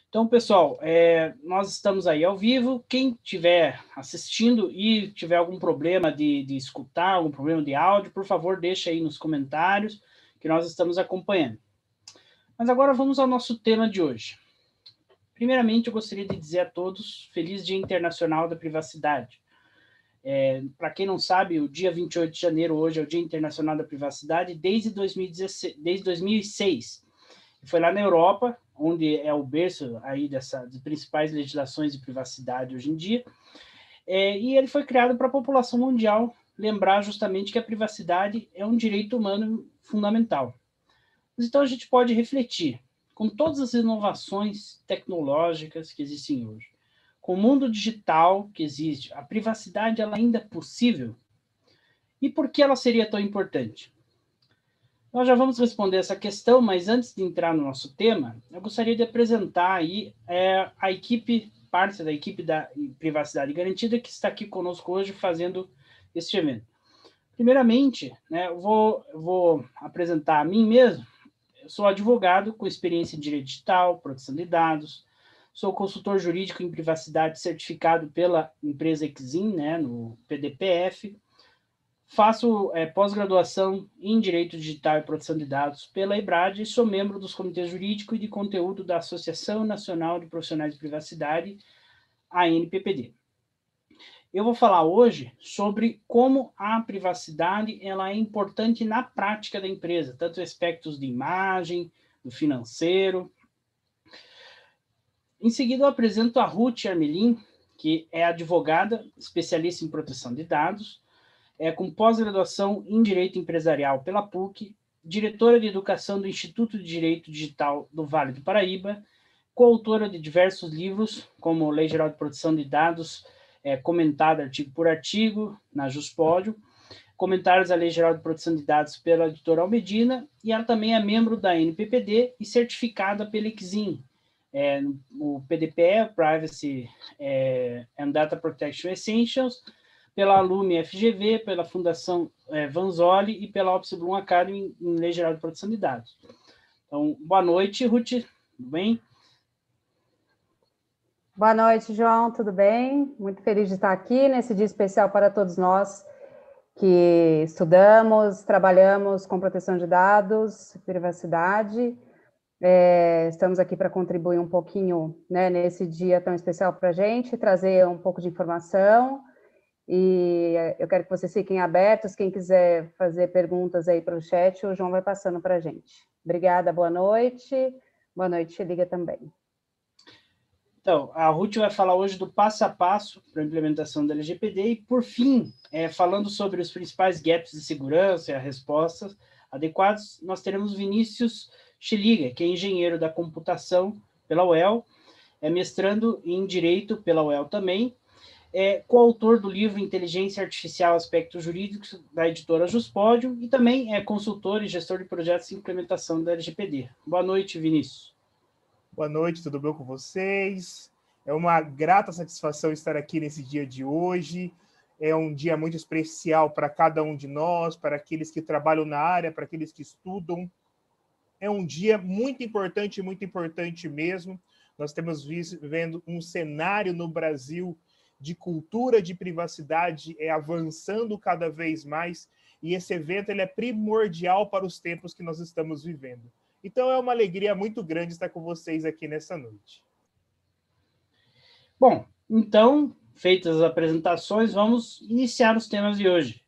Então, pessoal, nós estamos aí ao vivo. Quem estiver assistindo e tiver algum problema de escutar, algum problema de áudio, por favor, deixe aí nos comentários que nós estamos acompanhando. Mas agora vamos ao nosso tema de hoje. Primeiramente, eu gostaria de dizer a todos, Feliz Dia Internacional da Privacidade. Para quem não sabe, o dia 28 de janeiro hoje é o Dia Internacional da Privacidade desde 2006. Foi lá na Europa, onde é o berço aí das principais legislações de privacidade hoje em dia, e ele foi criado para a população mundial lembrar justamente que a privacidade é um direito humano fundamental. Então a gente pode refletir, com todas as inovações tecnológicas que existem hoje, com o mundo digital que existe, a privacidade ela ainda é possível? E por que ela seria tão importante? Nós já vamos responder essa questão, mas antes de entrar no nosso tema, eu gostaria de apresentar aí a equipe, parte da equipe da Privacidade Garantida, que está aqui conosco hoje fazendo este evento. Primeiramente, eu vou apresentar a mim mesmo. Eu sou advogado com experiência em direito digital, proteção de dados, sou consultor jurídico em privacidade certificado pela empresa Exim, no PDPF. Faço pós-graduação em Direito Digital e Proteção de Dados pela EBRAD e sou membro dos comitês jurídico e de conteúdo da Associação Nacional de Profissionais de Privacidade, ANPPD. Eu vou falar hoje sobre como a privacidade ela é importante na prática da empresa, tanto aspectos de imagem, do financeiro. Em seguida, eu apresento a Ruth Armelin, que é advogada, especialista em proteção de dados, com pós-graduação em Direito Empresarial pela PUC, diretora de Educação do Instituto de Direito Digital do Vale do Paraíba, coautora de diversos livros, como Lei Geral de Proteção de Dados, comentada artigo por artigo, na JusPódio, comentários à Lei Geral de Proteção de Dados pela editora Almedina, e ela também é membro da NPPD e certificada pela Exim, o PDPE, Privacy and Data Protection Essentials, pela Alume FGV, pela Fundação Vanzoli e pela Opus Bloom Academy em Lei Geral de Proteção de Dados. Então, boa noite, Ruth, tudo bem? Boa noite, João, tudo bem? Muito feliz de estar aqui nesse dia especial para todos nós que estudamos, trabalhamos com proteção de dados, privacidade. Estamos aqui para contribuir um pouquinho nesse dia tão especial para a gente, trazer um pouco de informação. E eu quero que vocês fiquem abertos, quem quiser fazer perguntas aí para o chat, o João vai passando para a gente. Obrigada, boa noite, Liga também. Então, a Ruth vai falar hoje do passo a passo para a implementação da LGPD e, por fim, falando sobre os principais gaps de segurança e as respostas adequadas, nós teremos Vinícius Schilliger, que é engenheiro da computação pela UEL, mestrando em Direito pela UEL também, coautor do livro Inteligência Artificial Aspectos Jurídicos, da editora JusPódio, e também é consultor e gestor de projetos de implementação da LGPD. Boa noite, Vinícius. Boa noite, tudo bem com vocês? É uma grata satisfação estar aqui nesse dia de hoje. É um dia muito especial para cada um de nós, para aqueles que trabalham na área, para aqueles que estudam. É um dia muito importante mesmo. Nós estamos vendo um cenário no Brasil de cultura de privacidade avançando cada vez mais, e esse evento ele é primordial para os tempos que nós estamos vivendo. Então, é uma alegria muito grande estar com vocês aqui nessa noite. Bom, então, feitas as apresentações, vamos iniciar os temas de hoje.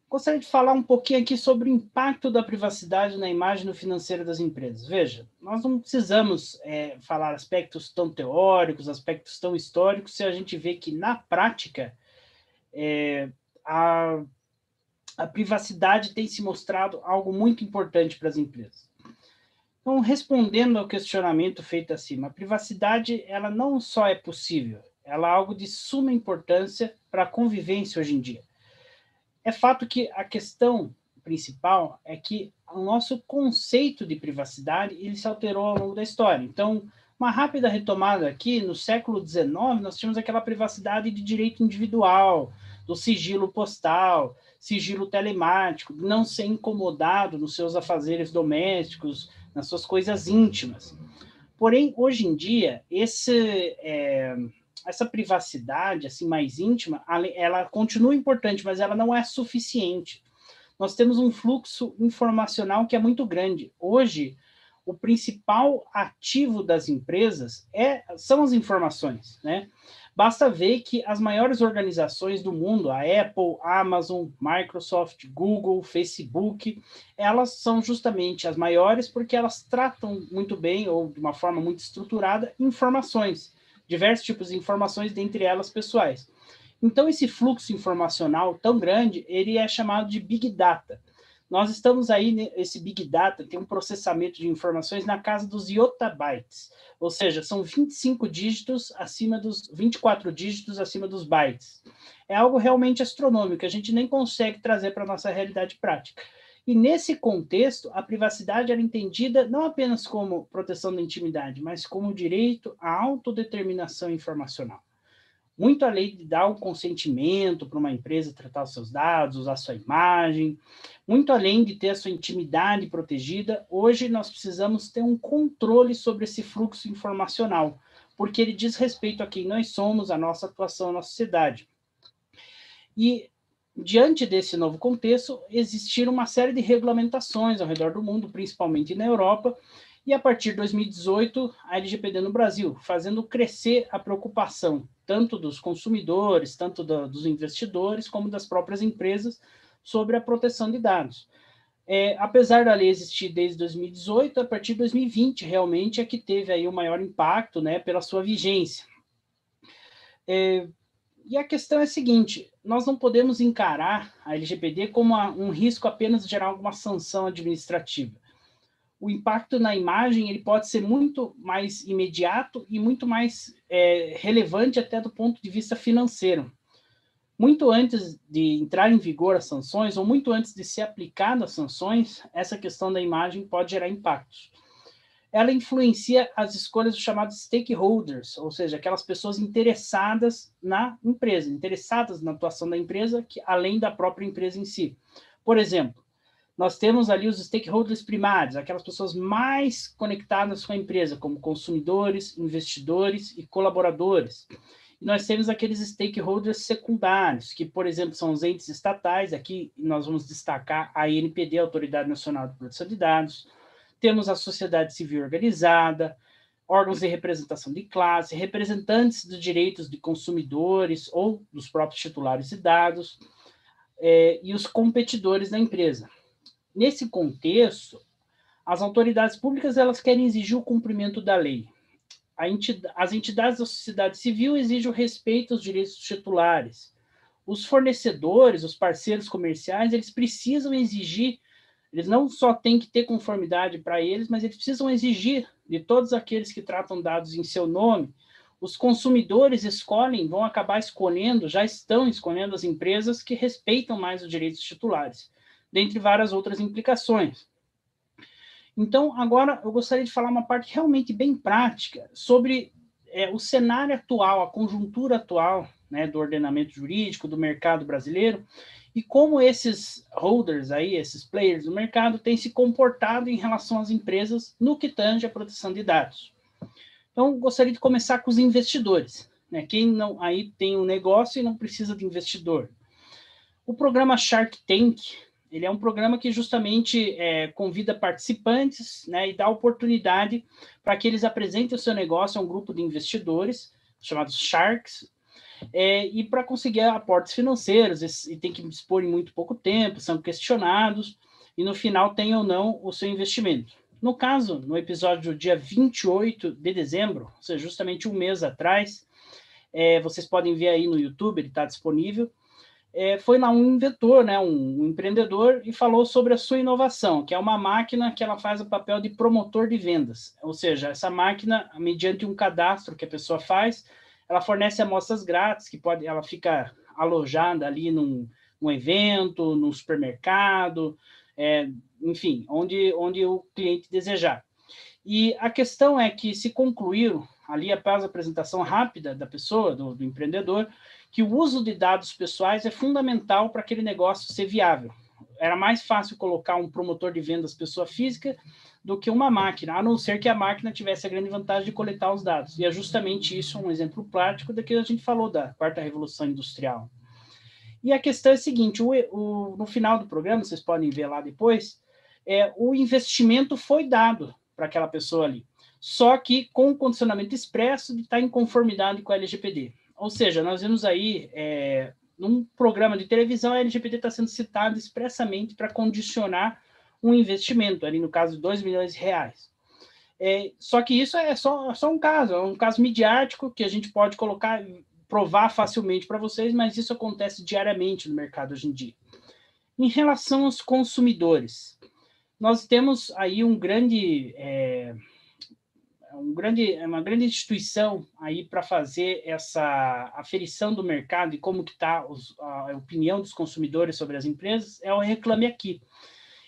Gostaria de falar um pouquinho aqui sobre o impacto da privacidade na imagem no financeiro das empresas. Veja, nós não precisamos falar aspectos tão teóricos, aspectos tão históricos, se a gente vê que, na prática, a privacidade tem se mostrado algo muito importante para as empresas. Então, respondendo ao questionamento feito acima, a privacidade ela não só é possível, ela é algo de suma importância para a convivência hoje em dia. É fato que a questão principal é que o nosso conceito de privacidade ele se alterou ao longo da história. Então, uma rápida retomada aqui, no século XIX, nós tínhamos aquela privacidade de direito individual, do sigilo postal, sigilo telemático, não ser incomodado nos seus afazeres domésticos, nas suas coisas íntimas. Porém, hoje em dia, essa privacidade assim mais íntima, ela continua importante, mas ela não é suficiente. Nós temos um fluxo informacional que é muito grande. Hoje, o principal ativo das empresas são as informações, né? Basta ver que as maiores organizações do mundo, a Apple, Amazon, Microsoft, Google, Facebook, elas são justamente as maiores porque elas tratam muito bem, ou de uma forma muito estruturada, informações, diversos tipos de informações, dentre elas pessoais. Então, esse fluxo informacional tão grande, ele é chamado de Big Data. Nós estamos aí, esse Big Data tem um processamento de informações na casa dos yottabytes, ou seja, são 25 dígitos acima dos 24 dígitos acima dos bytes. É algo realmente astronômico, a gente nem consegue trazer para a nossa realidade prática. E nesse contexto, a privacidade era entendida não apenas como proteção da intimidade, mas como direito à autodeterminação informacional. Muito além de dar o consentimento para uma empresa tratar os seus dados, usar sua imagem, muito além de ter a sua intimidade protegida, hoje nós precisamos ter um controle sobre esse fluxo informacional, porque ele diz respeito a quem nós somos, a nossa atuação na sociedade. E, diante desse novo contexto, existiram uma série de regulamentações ao redor do mundo, principalmente na Europa, e a partir de 2018, a LGPD no Brasil, fazendo crescer a preocupação tanto dos consumidores, tanto dos investidores, como das próprias empresas sobre a proteção de dados. Apesar da lei existir desde 2018, a partir de 2020, realmente, é que teve aí o maior impacto, né, pela sua vigência. E a questão é a seguinte, nós não podemos encarar a LGPD como um risco apenas de gerar alguma sanção administrativa. O impacto na imagem ele pode ser muito mais imediato e muito mais relevante até do ponto de vista financeiro. Muito antes de entrar em vigor as sanções, ou muito antes de ser aplicada as sanções, essa questão da imagem pode gerar impactos. Ela influencia as escolhas dos chamados stakeholders, ou seja, aquelas pessoas interessadas na empresa, interessadas na atuação da empresa, além da própria empresa em si. Por exemplo, nós temos ali os stakeholders primários, aquelas pessoas mais conectadas com a empresa, como consumidores, investidores e colaboradores. E nós temos aqueles stakeholders secundários, que, por exemplo, são os entes estatais, aqui nós vamos destacar a ANPD, Autoridade Nacional de Proteção de Dados, temos a sociedade civil organizada, órgãos de representação de classe, representantes dos direitos de consumidores ou dos próprios titulares de dados, e os competidores da empresa. Nesse contexto, as autoridades públicas elas querem exigir o cumprimento da lei. As entidades da sociedade civil exigem o respeito aos direitos dos titulares. Os fornecedores, os parceiros comerciais, eles precisam exigir, eles não só têm que ter conformidade para eles, mas eles precisam exigir de todos aqueles que tratam dados em seu nome. Os consumidores vão acabar escolhendo, já estão escolhendo as empresas que respeitam mais os direitos dos titulares, dentre várias outras implicações. Então, agora eu gostaria de falar uma parte realmente bem prática sobre o cenário atual, a conjuntura atual, né, do ordenamento jurídico, do mercado brasileiro, e como esses holders aí, esses players do mercado, têm se comportado em relação às empresas no que tange a proteção de dados. Então, gostaria de começar com os investidores, né? Quem não aí tem um negócio e não precisa de investidor. O programa Shark Tank, ele é um programa que justamente convida participantes, né, e dá oportunidade para que eles apresentem o seu negócio a um grupo de investidores, chamados Sharks, e para conseguir aportes financeiros, e tem que dispor em muito pouco tempo, são questionados, e no final tem ou não o seu investimento. No caso, no episódio do dia 28 de dezembro, ou seja, justamente um mês atrás, vocês podem ver aí no YouTube, ele está disponível, foi lá um inventor, né, um empreendedor, e falou sobre a sua inovação, que é uma máquina que ela faz o papel de promotor de vendas. Ou seja, essa máquina, mediante um cadastro que a pessoa faz, ela fornece amostras grátis, ela fica alojada ali num evento, num supermercado, enfim, onde o cliente desejar. E a questão é que se concluiu, ali após a apresentação rápida da pessoa, do empreendedor, que o uso de dados pessoais é fundamental para aquele negócio ser viável. Era mais fácil colocar um promotor de vendas pessoa física do que uma máquina, a não ser que a máquina tivesse a grande vantagem de coletar os dados. E é justamente isso um exemplo prático daquilo que a gente falou da quarta revolução industrial. E a questão é a seguinte, no final do programa, vocês podem ver lá depois, o investimento foi dado para aquela pessoa ali, só que com o condicionamento expresso de estar em conformidade com a LGPD. Ou seja, nós vemos aí, num programa de televisão, a LGPD está sendo citada expressamente para condicionar um investimento, ali no caso, R$2 milhões. Só que isso é só um caso midiático que a gente pode provar facilmente para vocês, mas isso acontece diariamente no mercado hoje em dia. Em relação aos consumidores, nós temos aí uma grande instituição aí para fazer essa aferição do mercado e como que está a opinião dos consumidores sobre as empresas, é o Reclame Aqui.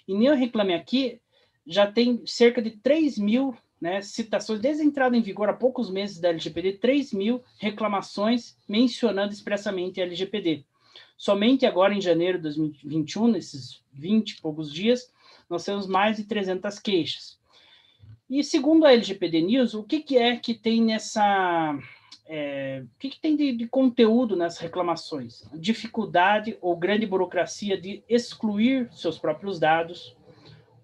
E nem o Reclame Aqui já tem cerca de 3 mil, né, citações, desde a entrada em vigor há poucos meses da LGPD, 3 mil reclamações mencionando expressamente a LGPD. Somente agora, em janeiro de 2021, nesses 20 e poucos dias, nós temos mais de 300 queixas. E segundo a LGPD News, o que é que tem nessa... o que tem de conteúdo nessas reclamações? Dificuldade ou grande burocracia de excluir seus próprios dados,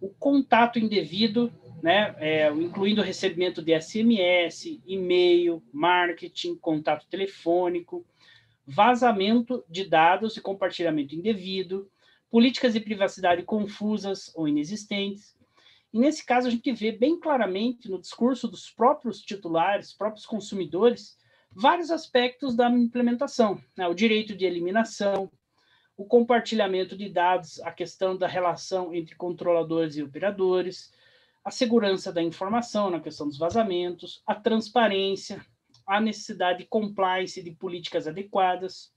o contato indevido, né, incluindo o recebimento de SMS, e-mail, marketing, contato telefônico, vazamento de dados e compartilhamento indevido, políticas de privacidade confusas ou inexistentes. E nesse caso a gente vê bem claramente no discurso dos próprios titulares, próprios consumidores, vários aspectos da implementação, né, o direito de eliminação, o compartilhamento de dados, a questão da relação entre controladores e operadores, a segurança da informação na questão dos vazamentos, a transparência, a necessidade de compliance de políticas adequadas.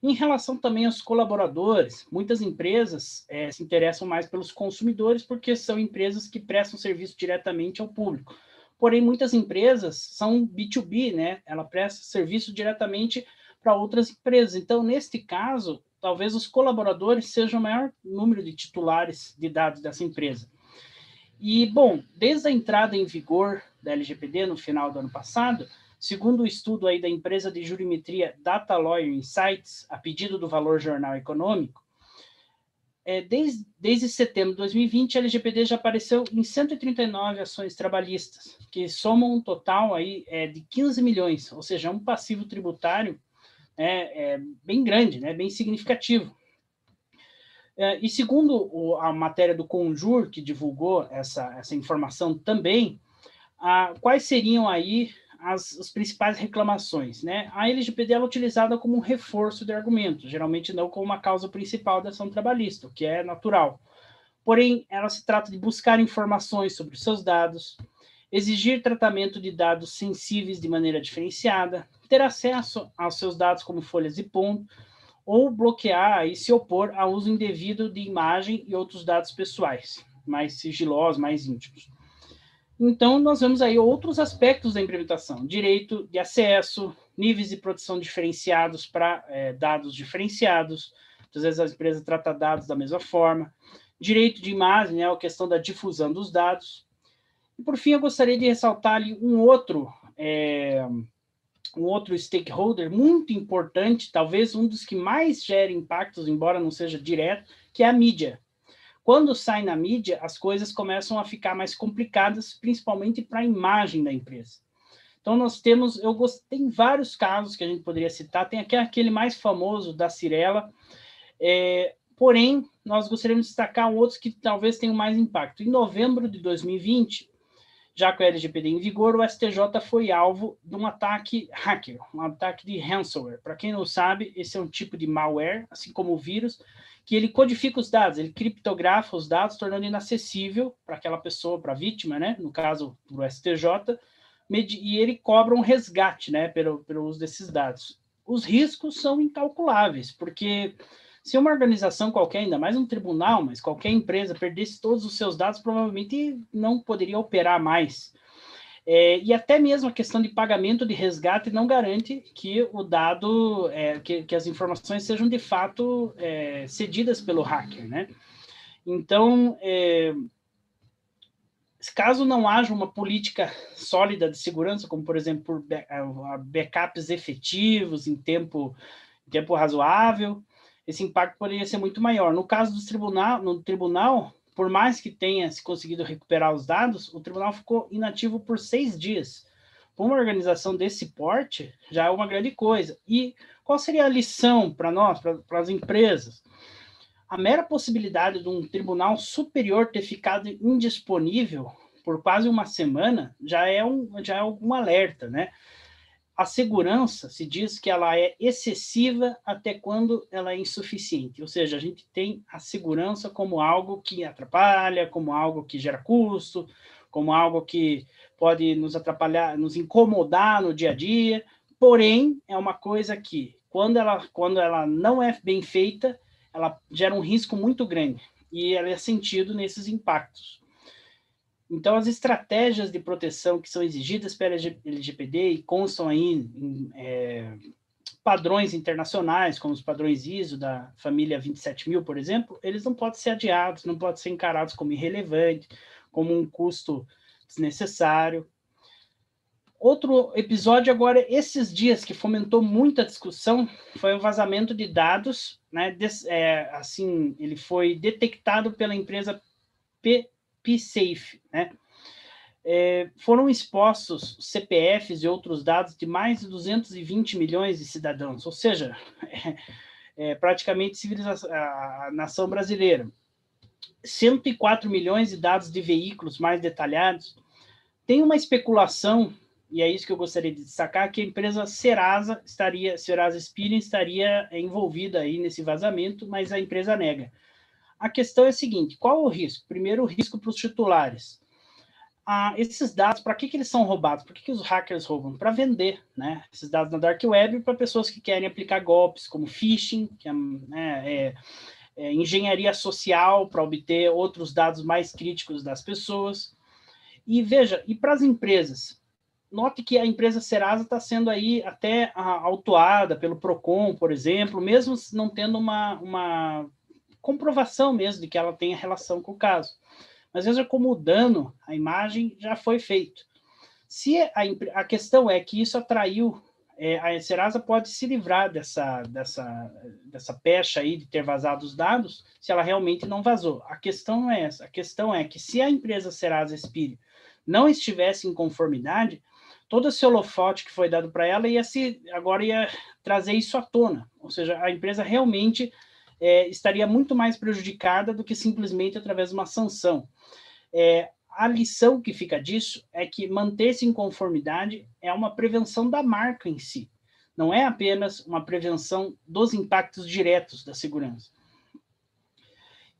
Em relação também aos colaboradores, muitas empresas se interessam mais pelos consumidores porque são empresas que prestam serviço diretamente ao público. Porém, muitas empresas são B2B, né? Ela presta serviço diretamente para outras empresas. Então, neste caso, talvez os colaboradores sejam o maior número de titulares de dados dessa empresa. E, bom, desde a entrada em vigor da LGPD no final do ano passado, segundo o estudo aí da empresa de jurimetria Data Lawyer Insights, a pedido do Valor Jornal Econômico, desde setembro de 2020, a LGPD já apareceu em 139 ações trabalhistas, que somam um total aí, de 15 milhões, ou seja, um passivo tributário bem grande, né, bem significativo. E segundo a matéria do Conjur, que divulgou essa informação também, quais seriam aí as principais reclamações, né? A LGPD é utilizada como um reforço de argumento, geralmente não como uma causa principal da ação trabalhista, o que é natural. Porém, ela se trata de buscar informações sobre os seus dados, exigir tratamento de dados sensíveis de maneira diferenciada, ter acesso aos seus dados como folhas de ponto, ou bloquear e se opor ao uso indevido de imagem e outros dados pessoais, mais sigilosos, mais íntimos. Então, nós vemos aí outros aspectos da implementação, direito de acesso, níveis de proteção diferenciados para dados diferenciados, às vezes a empresa trata dados da mesma forma, direito de imagem, né, a questão da difusão dos dados. E, por fim, eu gostaria de ressaltar ali um outro stakeholder muito importante, talvez um dos que mais gera impactos, embora não seja direto, que é a mídia. Quando sai na mídia, as coisas começam a ficar mais complicadas, principalmente para a imagem da empresa. Então, nós temos, tem vários casos que a gente poderia citar, tem aquele mais famoso da Cyrela, porém, nós gostaríamos de destacar outros que talvez tenham mais impacto. Em novembro de 2020, já com a LGPD em vigor, o STJ foi alvo de um ataque hacker, um ataque de ransomware. Para quem não sabe, esse é um tipo de malware, assim como o vírus, que ele codifica os dados, ele criptografa os dados, tornando inacessível para aquela pessoa, para a vítima, né? No caso, para o STJ, e ele cobra um resgate, né? Pelo uso desses dados. Os riscos são incalculáveis, porque se uma organização qualquer, ainda mais um tribunal, mas qualquer empresa perdesse todos os seus dados, provavelmente não poderia operar mais. E até mesmo a questão de pagamento de resgate não garante que o dado, que as informações sejam de fato cedidas pelo hacker, né? Então, caso não haja uma política sólida de segurança, como, por exemplo, por backups efetivos em tempo razoável, esse impacto poderia ser muito maior. No caso no tribunal, por mais que tenha se conseguido recuperar os dados, o tribunal ficou inativo por 6 dias. Para uma organização desse porte, já é uma grande coisa. E qual seria a lição para nós, para as empresas? A mera possibilidade de um tribunal superior ter ficado indisponível por quase uma semana já é um alerta, né? A segurança se diz que ela é excessiva até quando ela é insuficiente, ou seja, a gente tem a segurança como algo que atrapalha, como algo que gera custo, como algo que pode nos atrapalhar, nos incomodar no dia a dia, porém, é uma coisa que, quando ela não é bem feita, ela gera um risco muito grande, e ela é sentido nesses impactos. Então, as estratégias de proteção que são exigidas pela LGPD e constam aí em padrões internacionais, como os padrões ISO da família 27000, por exemplo, eles não podem ser adiados, não podem ser encarados como irrelevante, como um custo desnecessário. Outro episódio agora, esses dias, que fomentou muita discussão, foi o vazamento de dados, né? Assim, ele foi detectado pela empresa PSafe, né? Foram expostos CPFs e outros dados de mais de 220 milhões de cidadãos, ou seja, praticamente a nação brasileira. 104 milhões de dados de veículos mais detalhados. Tem uma especulação, e é isso que eu gostaria de destacar, que a empresa Serasa Experian estaria envolvida aí nesse vazamento, mas a empresa nega. A questão é a seguinte, qual o risco? Primeiro, o risco para os titulares. Esses dados, para que eles são roubados? Por que os hackers roubam? Para vender, né? Esses dados na Dark Web para pessoas que querem aplicar golpes, como phishing, que engenharia social, para obter outros dados mais críticos das pessoas. E veja, e para as empresas? Note que a empresa Serasa está sendo aí até autuada pelo PROCON, por exemplo, mesmo não tendo uma comprovação mesmo de que ela tenha relação com o caso. Mas veja como o dano à imagem já foi feito. Se a questão é que isso atraiu, a Serasa pode se livrar dessa pecha aí de ter vazado os dados, se ela realmente não vazou. A questão não é essa. A questão é que se a empresa Serasa Experian não estivesse em conformidade, todo esse holofote que foi dado para ela agora ia trazer isso à tona. Ou seja, a empresa realmente estaria muito mais prejudicada do que simplesmente através de uma sanção. A lição que fica disso é que manter-se em conformidade é uma prevenção da marca em si, não é apenas uma prevenção dos impactos diretos da segurança.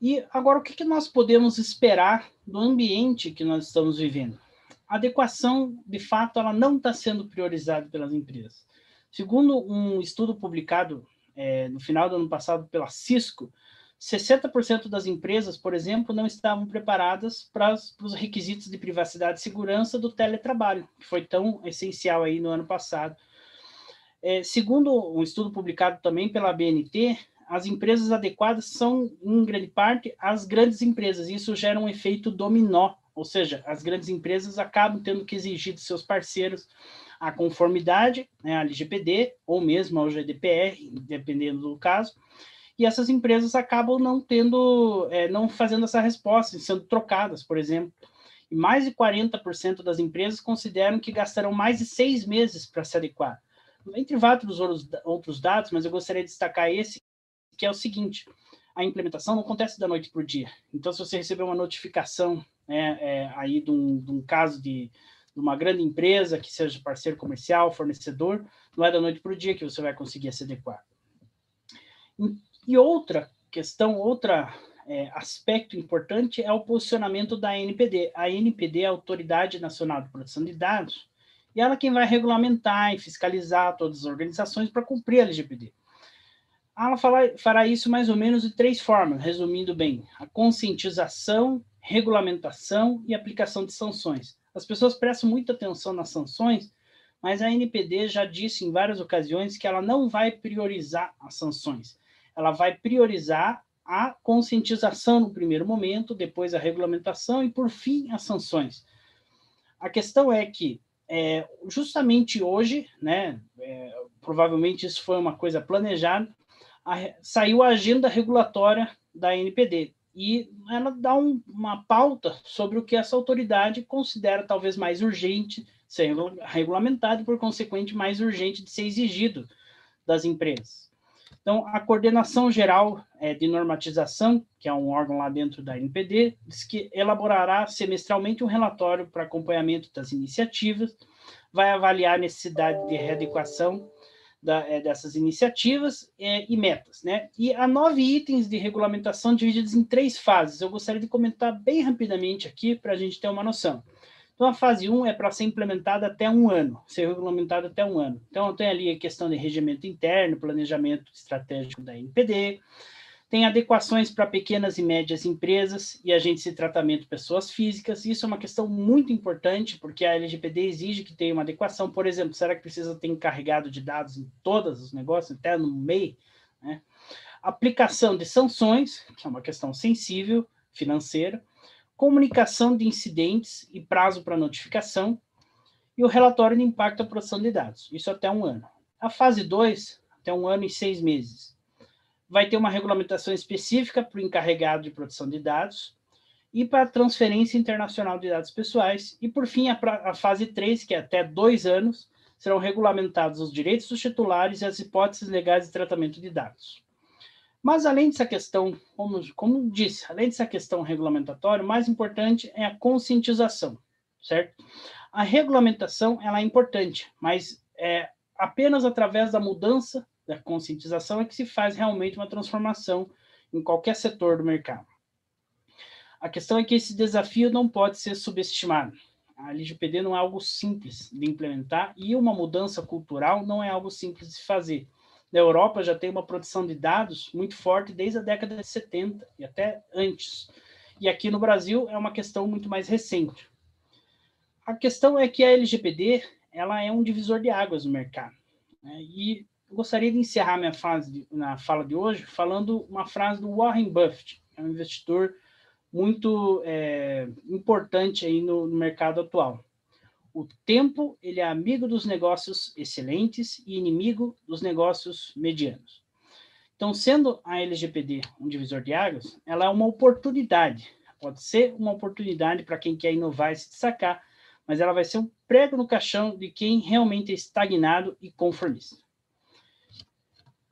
E agora, o que nós podemos esperar do ambiente que nós estamos vivendo? A adequação, de fato, ela não está sendo priorizada pelas empresas. Segundo um estudo publicado no final do ano passado pela Cisco, 60% das empresas, por exemplo, não estavam preparadas para os requisitos de privacidade e segurança do teletrabalho, que foi tão essencial aí no ano passado. Segundo um estudo publicado também pela BNT, as empresas adequadas são, em grande parte, as grandes empresas. Isso gera um efeito dominó, ou seja, as grandes empresas acabam tendo que exigir de seus parceiros a conformidade, né, à LGPD, ou mesmo ao GDPR, dependendo do caso, e essas empresas acabam não fazendo essa resposta, sendo trocadas, por exemplo. E mais de 40% das empresas consideram que gastarão mais de 6 meses para se adequar. Entre vários outros dados, mas eu gostaria de destacar esse, que é o seguinte: a implementação não acontece da noite para o dia. Então, se você receber uma notificação aí de um caso de uma grande empresa, que seja parceiro comercial, fornecedor, não é da noite para o dia que você vai conseguir se adequar. E outra questão, aspecto importante é o posicionamento da ANPD. A ANPD é a Autoridade Nacional de Proteção de Dados, e ela é quem vai regulamentar e fiscalizar todas as organizações para cumprir a LGPD. Ela fará isso mais ou menos de 3 formas, resumindo bem: a conscientização, regulamentação e aplicação de sanções. As pessoas prestam muita atenção nas sanções, mas a ANPD já disse em várias ocasiões que ela não vai priorizar as sanções. Ela vai priorizar a conscientização no primeiro momento, depois a regulamentação e, por fim, as sanções. A questão é que, justamente hoje, né, provavelmente isso foi uma coisa planejada, saiu a agenda regulatória da ANPD, e ela dá uma pauta sobre o que essa autoridade considera talvez mais urgente ser regulamentado e, por consequente, mais urgente de ser exigido das empresas. Então, a Coordenação Geral de Normatização, que é um órgão lá dentro da ANPD, diz que elaborará semestralmente um relatório para acompanhamento das iniciativas, vai avaliar a necessidade de readequação dessas iniciativas e metas, né? E há 9 itens de regulamentação divididos em 3 fases. Eu gostaria de comentar bem rapidamente aqui para a gente ter uma noção. Então, a fase 1 é para ser implementada até 1 ano, ser regulamentada até 1 ano. Então, tem ali a questão de regimento interno, planejamento estratégico da ANPD, tem adequações para pequenas e médias empresas e agentes de tratamento pessoas físicas. Isso é uma questão muito importante, porque a LGPD exige que tenha uma adequação. Por exemplo, será que precisa ter encarregado de dados em todos os negócios, até no MEI? Né? Aplicação de sanções, que é uma questão sensível, financeira. Comunicação de incidentes e prazo para notificação. E o relatório de impacto à proteção de dados. Isso até 1 ano. A fase 2, até 1 ano e 6 meses. Vai ter uma regulamentação específica para o encarregado de proteção de dados e para a transferência internacional de dados pessoais. E, por fim, a fase 3, que é até 2 anos, serão regulamentados os direitos dos titulares e as hipóteses legais de tratamento de dados. Mas, além dessa questão, como disse, além dessa questão regulamentatória, o mais importante é a conscientização, certo? A regulamentação ela é importante, mas apenas através da mudança da conscientização é que se faz realmente uma transformação em qualquer setor do mercado. A questão é que esse desafio não pode ser subestimado. A LGPD não é algo simples de implementar e uma mudança cultural não é algo simples de fazer. Na Europa já tem uma proteção de dados muito forte desde a década de 70 e até antes. E aqui no Brasil é uma questão muito mais recente. A questão é que a LGPD ela é um divisor de águas no mercado, né? E eu gostaria de encerrar na fala de hoje falando uma frase do Warren Buffett, que é um investidor muito importante aí no mercado atual. O tempo ele é amigo dos negócios excelentes e inimigo dos negócios medianos. Então, sendo a LGPD um divisor de águas, ela é uma oportunidade. Pode ser uma oportunidade para quem quer inovar e se destacar, mas ela vai ser um prego no caixão de quem realmente é estagnado e conformista.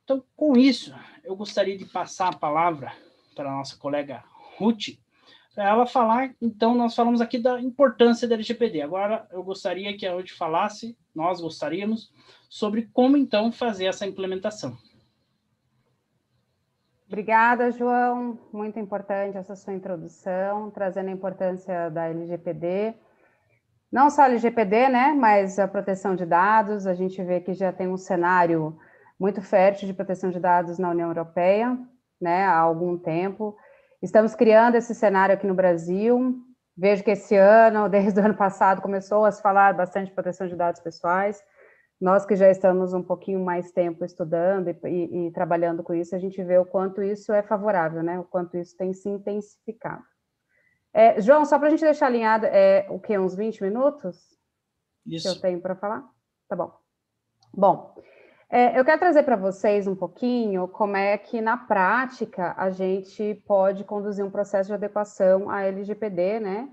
Então, com isso, eu gostaria de passar a palavra para a nossa colega Ruth, para ela falar, então, nós falamos aqui da importância da LGPD. Agora, eu gostaria que a Ruth falasse, nós gostaríamos, sobre como, então, fazer essa implementação. Obrigada, João. Muito importante essa sua introdução, trazendo a importância da LGPD. Não só a LGPD, né, mas a proteção de dados. A gente vê que já tem um cenário muito fértil de proteção de dados na União Europeia, né, há algum tempo. Estamos criando esse cenário aqui no Brasil. Vejo que esse ano, desde o ano passado, começou a se falar bastante de proteção de dados pessoais. Nós que já estamos um pouquinho mais tempo estudando e trabalhando com isso, a gente vê o quanto isso é favorável, né? O quanto isso tem se intensificado. João, só para a gente deixar alinhado, o quê? Uns 20 minutos? Isso. Que eu tenho para falar? Tá bom. Bom, eu quero trazer para vocês um pouquinho como é que, na prática, a gente pode conduzir um processo de adequação à LGPD, né,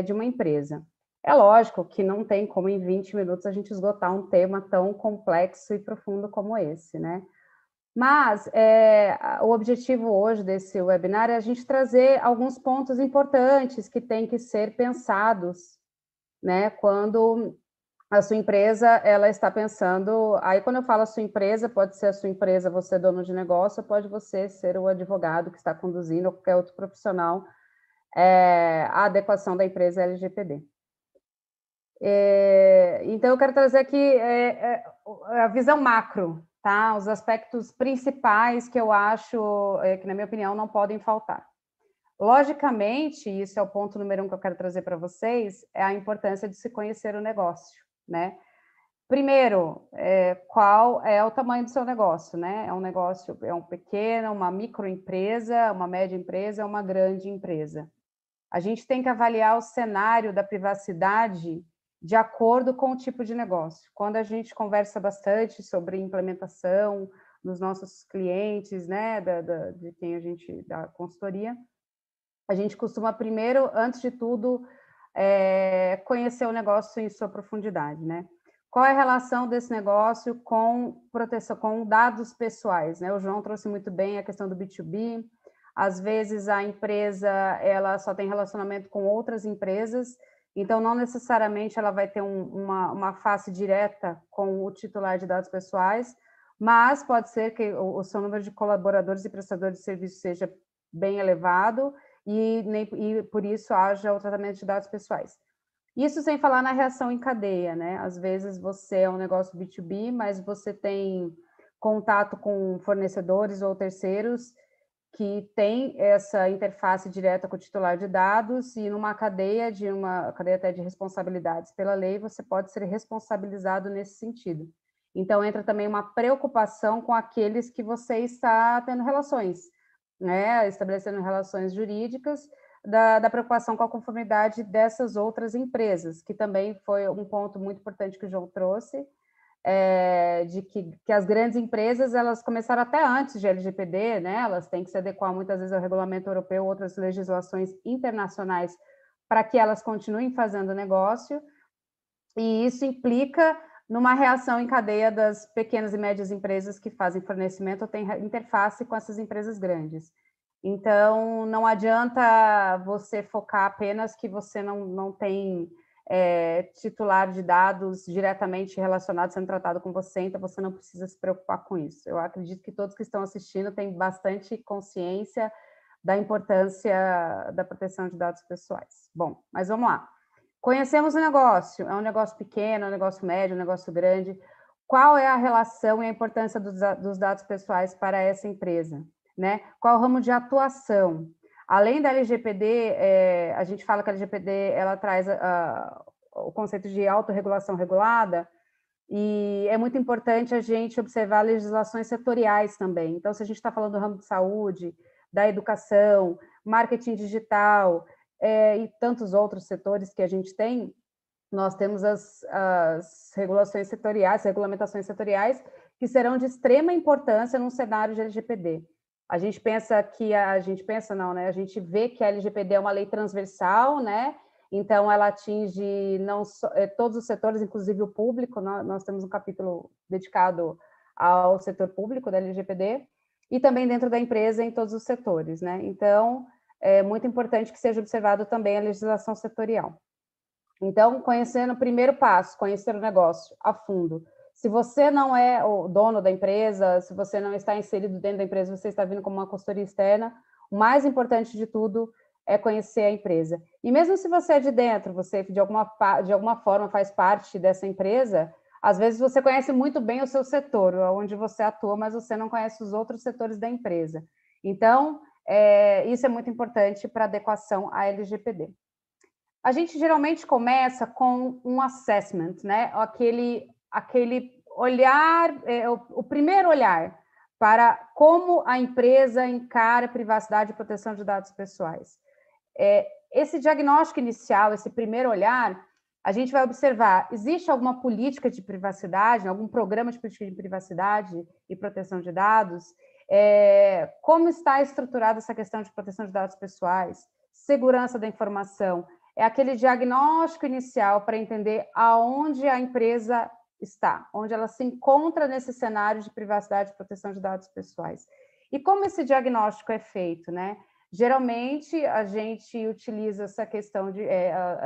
de uma empresa. É lógico que não tem como em 20 minutos a gente esgotar um tema tão complexo e profundo como esse, né? Mas o objetivo hoje desse webinar é a gente trazer alguns pontos importantes que têm que ser pensados, né, quando a sua empresa, ela está pensando... Aí, quando eu falo a sua empresa, pode ser a sua empresa, você é dono de negócio, pode você ser o advogado que está conduzindo, ou qualquer outro profissional, a adequação da empresa LGPD. Então, eu quero trazer aqui a visão macro, tá? Os aspectos principais que eu acho, que na minha opinião, não podem faltar. Logicamente, isso é o ponto número 1 que eu quero trazer para vocês, é a importância de se conhecer o negócio, né? Primeiro, qual é o tamanho do seu negócio, né? É um negócio, é um pequeno, uma microempresa, uma média empresa, uma grande empresa. A gente tem que avaliar o cenário da privacidade de acordo com o tipo de negócio. Quando a gente conversa bastante sobre implementação dos nossos clientes, né, de quem a gente da consultoria, a gente costuma primeiro, antes de tudo, conhecer o negócio em sua profundidade, né? Qual é a relação desse negócio com proteção, com dados pessoais, né? O João trouxe muito bem a questão do B2B. Às vezes a empresa ela só tem relacionamento com outras empresas, então não necessariamente ela vai ter uma face direta com o titular de dados pessoais, mas pode ser que o seu número de colaboradores e prestadores de serviço seja bem elevado e por isso haja o tratamento de dados pessoais. Isso sem falar na reação em cadeia, né? Às vezes você é um negócio B2B, mas você tem contato com fornecedores ou terceiros que tem essa interface direta com o titular de dados e numa cadeia até de responsabilidades pela lei, você pode ser responsabilizado nesse sentido. Então, entra também uma preocupação com aqueles que você está tendo relações, né? Estabelecendo relações jurídicas, da preocupação com a conformidade dessas outras empresas, que também foi um ponto muito importante que o João trouxe, de que as grandes empresas elas começaram até antes de LGPD, né? Elas têm que se adequar muitas vezes ao regulamento europeu, outras legislações internacionais, para que elas continuem fazendo negócio, e isso implica numa reação em cadeia das pequenas e médias empresas que fazem fornecimento ou têm interface com essas empresas grandes. Então, não adianta você focar apenas que você não tem titular de dados diretamente relacionado, sendo tratado com você, então você não precisa se preocupar com isso. Eu acredito que todos que estão assistindo têm bastante consciência da importância da proteção de dados pessoais. Bom, mas vamos lá. Conhecemos o negócio, é um negócio pequeno, é um negócio médio, é um negócio grande. Qual é a relação e a importância dos dados pessoais para essa empresa, né? Qual o ramo de atuação? Além da LGPD, a gente fala que a LGPD ela traz o conceito de autorregulação regulada, e é muito importante a gente observar legislações setoriais também. Então, se a gente está falando do ramo de saúde, da educação, marketing digital, e tantos outros setores que a gente tem, nós temos as regulações setoriais, regulamentações setoriais, que serão de extrema importância num cenário de LGPD. A gente vê que a LGPD é uma lei transversal, né? Então, ela atinge não só, todos os setores, inclusive o público, nós temos um capítulo dedicado ao setor público da LGPD, e também dentro da empresa em todos os setores, né? Então, é muito importante que seja observado também a legislação setorial. Então, conhecendo o primeiro passo, conhecer o negócio a fundo. Se você não é o dono da empresa, se você não está inserido dentro da empresa, você está vindo como uma consultoria externa, o mais importante de tudo é conhecer a empresa. E mesmo se você é de dentro, você de alguma forma faz parte dessa empresa, às vezes você conhece muito bem o seu setor, onde você atua, mas você não conhece os outros setores da empresa. Então, isso é muito importante para adequação à LGPD. A gente geralmente começa com um assessment, né? Aquele olhar, o primeiro olhar para como a empresa encara privacidade e proteção de dados pessoais. Esse diagnóstico inicial, esse primeiro olhar, a gente vai observar, existe alguma política de privacidade, algum programa de política de privacidade e proteção de dados? Como está estruturada essa questão de proteção de dados pessoais? Segurança da informação? É aquele diagnóstico inicial para entender aonde a empresa está, onde ela se encontra nesse cenário de privacidade e proteção de dados pessoais. E como esse diagnóstico é feito, né? Geralmente, a gente utiliza essa questão de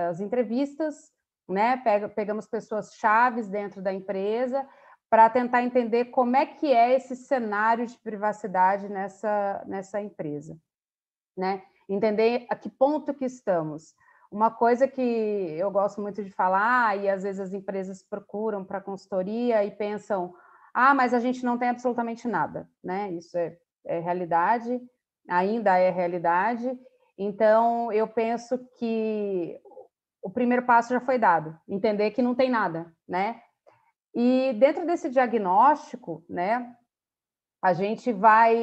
as entrevistas, né? Pegamos pessoas chaves dentro da empresa para tentar entender como é que é esse cenário de privacidade nessa empresa, né? Entender a que ponto que estamos. Uma coisa que eu gosto muito de falar, e às vezes as empresas procuram para consultoria e pensam, mas a gente não tem absolutamente nada, né? Isso é realidade, ainda é realidade. Então, eu penso que o primeiro passo já foi dado, entender que não tem nada, né? E dentro desse diagnóstico, né, a gente vai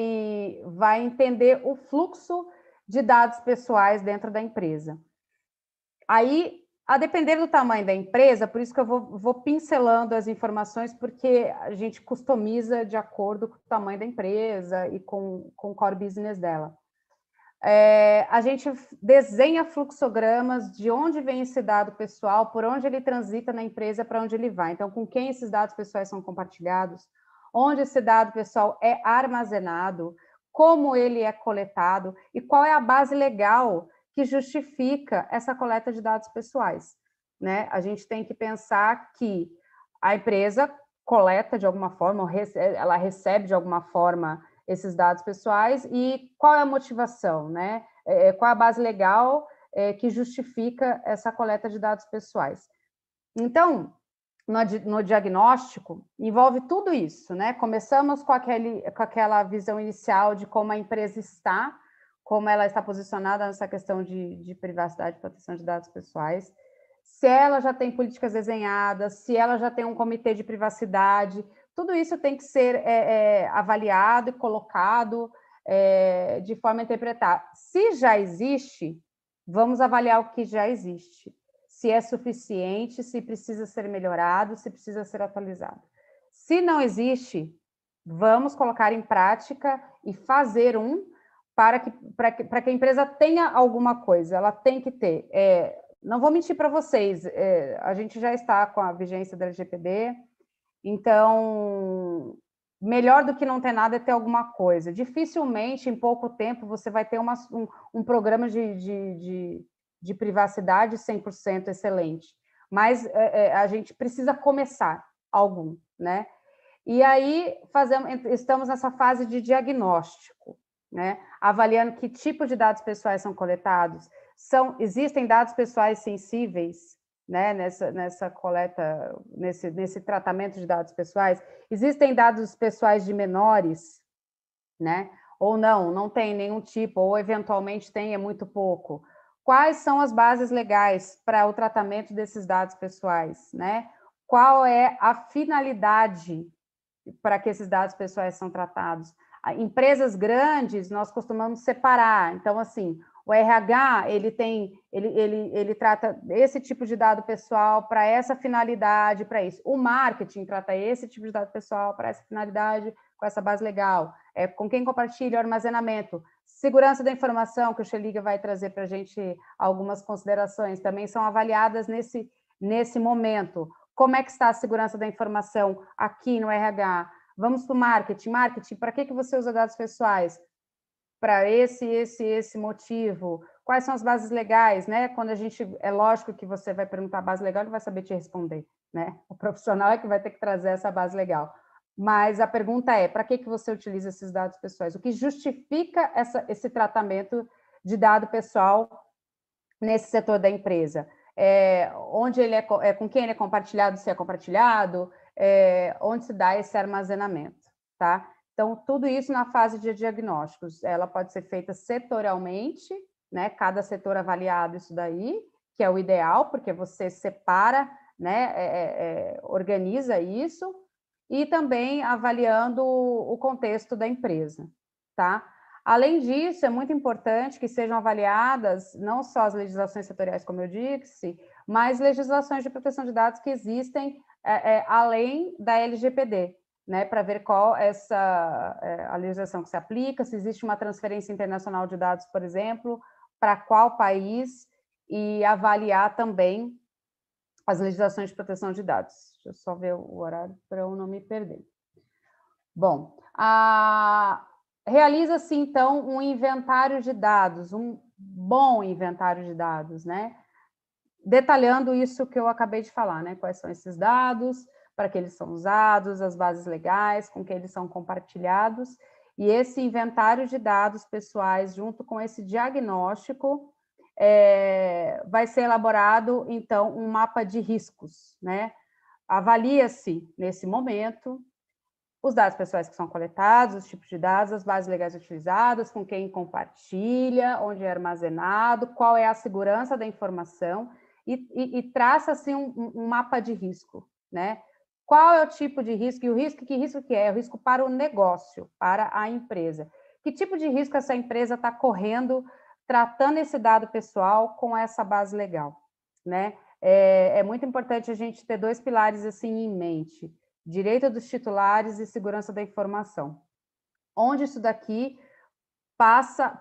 entender o fluxo de dados pessoais dentro da empresa. Aí, a depender do tamanho da empresa, por isso que eu vou pincelando as informações, porque a gente customiza de acordo com o tamanho da empresa e com o core business dela. A gente desenha fluxogramas de onde vem esse dado pessoal, por onde ele transita na empresa, para onde ele vai. Então, com quem esses dados pessoais são compartilhados, onde esse dado pessoal é armazenado, como ele é coletado e qual é a base legal que justifica essa coleta de dados pessoais, né? A gente tem que pensar que a empresa coleta de alguma forma, ela recebe de alguma forma esses dados pessoais e qual é a motivação, né? Qual é a base legal que justifica essa coleta de dados pessoais. Então, no diagnóstico, envolve tudo isso, né? Começamos com aquela visão inicial de como a empresa está, como ela está posicionada nessa questão de privacidade e proteção de dados pessoais, se ela já tem políticas desenhadas, se ela já tem um comitê de privacidade, tudo isso tem que ser avaliado e colocado de forma a interpretar. Se já existe, vamos avaliar o que já existe. Se é suficiente, se precisa ser melhorado, se precisa ser atualizado. Se não existe, vamos colocar em prática e fazer para que a empresa tenha alguma coisa, ela tem que ter. Não vou mentir para vocês, a gente já está com a vigência da LGPD, então, melhor do que não ter nada é ter alguma coisa. Dificilmente, em pouco tempo, você vai ter um programa de privacidade 100% excelente, mas a gente precisa começar algum, né? E aí estamos nessa fase de diagnóstico, né? Avaliando que tipo de dados pessoais são coletados. Existem dados pessoais sensíveis, né? Nessa coleta, nesse tratamento de dados pessoais. Existem dados pessoais de menores, né? Ou não tem nenhum tipo, ou eventualmente tem, é muito pouco. Quais são as bases legais para o tratamento desses dados pessoais, né? Qual é a finalidade para que esses dados pessoais são tratados? Empresas grandes, nós costumamos separar. Então, assim, o RH, ele trata esse tipo de dado pessoal para essa finalidade, para isso. O marketing trata esse tipo de dado pessoal para essa finalidade, com essa base legal. Com quem compartilha o armazenamento. Segurança da informação, que o Xeliga vai trazer para a gente algumas considerações, também são avaliadas nesse momento. Como é que está a segurança da informação aqui no RH? Vamos para o marketing. Marketing, para que você usa dados pessoais? Para esse motivo. Quais são as bases legais, né? Quando é lógico que você vai perguntar a base legal, ele vai saber te responder, né? O profissional é que vai ter que trazer essa base legal. Mas a pergunta é, para que você utiliza esses dados pessoais? O que justifica esse tratamento de dado pessoal nesse setor da empresa? Onde ele com quem ele é compartilhado, se é compartilhado, onde se dá esse armazenamento, tá? Então, tudo isso na fase de diagnósticos, ela pode ser feita setorialmente, né? Cada setor avaliado isso daí, que é o ideal, porque você separa, né? Organiza isso, e também avaliando o contexto da empresa, tá? Além disso, é muito importante que sejam avaliadas não só as legislações setoriais, como eu disse, mas legislações de proteção de dados que existem além da LGPD, né, para ver qual a legislação que se aplica, se existe uma transferência internacional de dados, por exemplo, para qual país, e avaliar também as legislações de proteção de dados. Deixa eu só ver o horário para eu não me perder. Bom, realiza-se, então, um inventário de dados, um bom inventário de dados, né? Detalhando isso que eu acabei de falar, né? Quais são esses dados, para que eles são usados, as bases legais, com que eles são compartilhados, e esse inventário de dados pessoais, junto com esse diagnóstico, vai ser elaborado, então, um mapa de riscos, né? Avalia-se, nesse momento, os dados pessoais que são coletados, os tipos de dados, as bases legais utilizadas, com quem compartilha, onde é armazenado, qual é a segurança da informação, e traça-se um mapa de risco, né? Qual é o tipo de risco? E o risco, que risco que é? É o risco para o negócio, para a empresa. Que tipo de risco essa empresa está correndo, tratando esse dado pessoal com essa base legal, né? É muito importante a gente ter 2 pilares assim em mente: direito dos titulares e segurança da informação. Onde isso daqui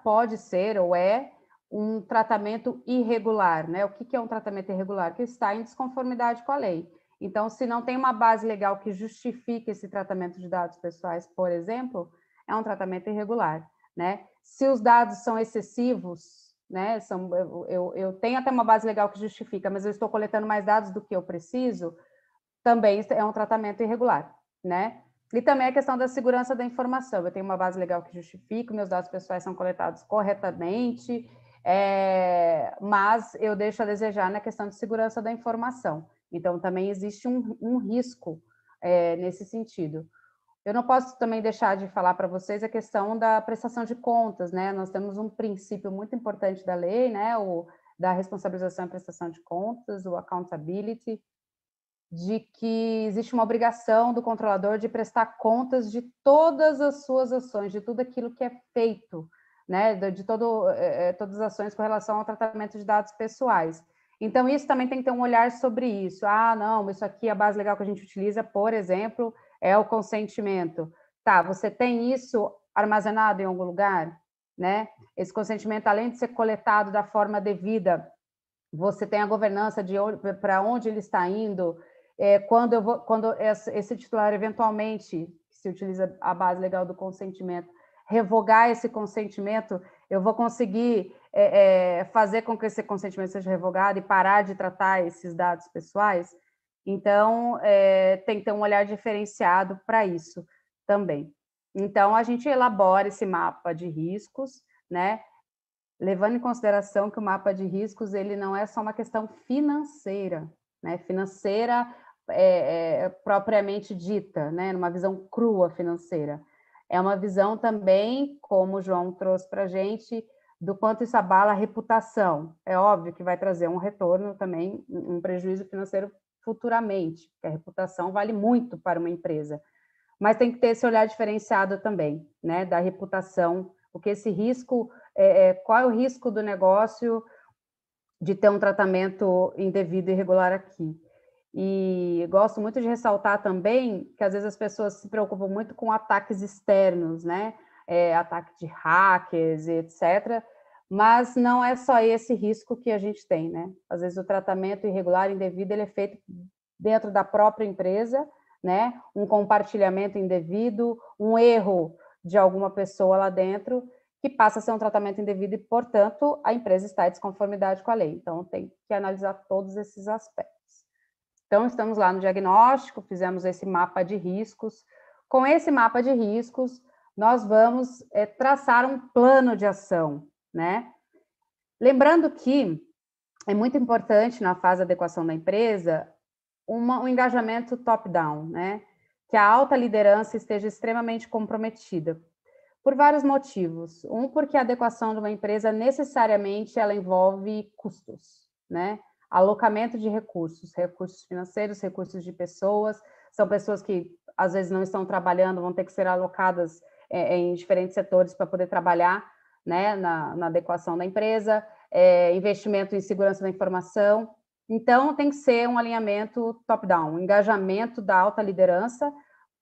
pode ser ou é um tratamento irregular, né? O que é um tratamento irregular? Que está em desconformidade com a lei. Então, se não tem uma base legal que justifique esse tratamento de dados pessoais, por exemplo, é um tratamento irregular, né? Se os dados são excessivos, né? Eu tenho até uma base legal que justifica, mas eu estou coletando mais dados do que eu preciso, também é um tratamento irregular, né? E também a questão da segurança da informação. Eu tenho uma base legal que justifica, meus dados pessoais são coletados corretamente, mas eu deixo a desejar na questão de segurança da informação. Então, também existe um risco nesse sentido. Eu não posso também deixar de falar para vocês a questão da prestação de contas, né? Nós temos um princípio muito importante da lei, né? Da responsabilização e prestação de contas, o accountability, de que existe uma obrigação do controlador de prestar contas de todas as suas ações, de tudo aquilo que é feito, né? De todas as ações com relação ao tratamento de dados pessoais. Então, isso também tem que ter um olhar sobre isso. Ah, não, isso aqui, a base legal que a gente utiliza, por exemplo, é o consentimento. Tá, você tem isso armazenado em algum lugar, né? Esse consentimento, além de ser coletado da forma devida, você tem a governança de para onde ele está indo. Quando esse titular eventualmente, se utiliza a base legal do consentimento, revogar esse consentimento, eu vou conseguir fazer com que esse consentimento seja revogado e parar de tratar esses dados pessoais. Então, tem que ter um olhar diferenciado para isso também. Então, a gente elabora esse mapa de riscos, né? Levando em consideração que o mapa de riscos ele não é só uma questão financeira, né? Financeira propriamente dita, né? Numa visão crua financeira. É uma visão também, como o João trouxe para a gente, do quanto isso abala a reputação. É óbvio que vai trazer um retorno também, um prejuízo financeiro futuramente, porque a reputação vale muito para uma empresa. Mas tem que ter esse olhar diferenciado também, né? Da reputação, porque esse risco, qual é o risco do negócio de ter um tratamento indevido e irregular aqui? E gosto muito de ressaltar também que às vezes as pessoas se preocupam muito com ataques externos, né? Ataque de hackers, etc. Mas não é só esse risco que a gente tem, né? Às vezes o tratamento irregular, indevido, ele é feito dentro da própria empresa, né? Um compartilhamento indevido, um erro de alguma pessoa lá dentro, que passa a ser um tratamento indevido e, portanto, a empresa está em desconformidade com a lei. Então, tem que analisar todos esses aspectos. Então, estamos lá no diagnóstico, fizemos esse mapa de riscos. Com esse mapa de riscos, nós vamos traçar um plano de ação, né? Lembrando que é muito importante, na fase de adequação da empresa, um engajamento top-down, né? Que a alta liderança esteja extremamente comprometida, por vários motivos. Porque a adequação de uma empresa, necessariamente, ela envolve custos, né? Alocamento de recursos financeiros, recursos de pessoas, são pessoas que, às vezes, não estão trabalhando, vão ter que ser alocadas em diferentes setores para poder trabalhar, né, na adequação da empresa, investimento em segurança da informação. Então, tem que ser um alinhamento top-down, um engajamento da alta liderança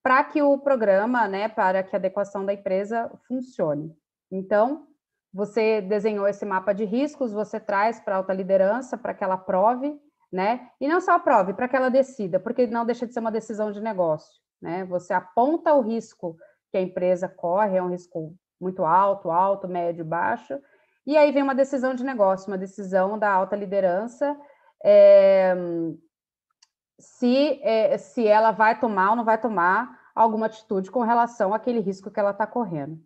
para que o programa, né, para que a adequação da empresa funcione. Então, você desenhou esse mapa de riscos, você traz para a alta liderança para que ela aprove, né? E não só aprove, para que ela decida, porque não deixa de ser uma decisão de negócio, né? Você aponta o risco que a empresa corre, é um risco muito alto, médio, baixo, e aí vem uma decisão de negócio, uma decisão da alta liderança, se ela vai tomar ou não vai tomar alguma atitude com relação àquele risco que ela está correndo.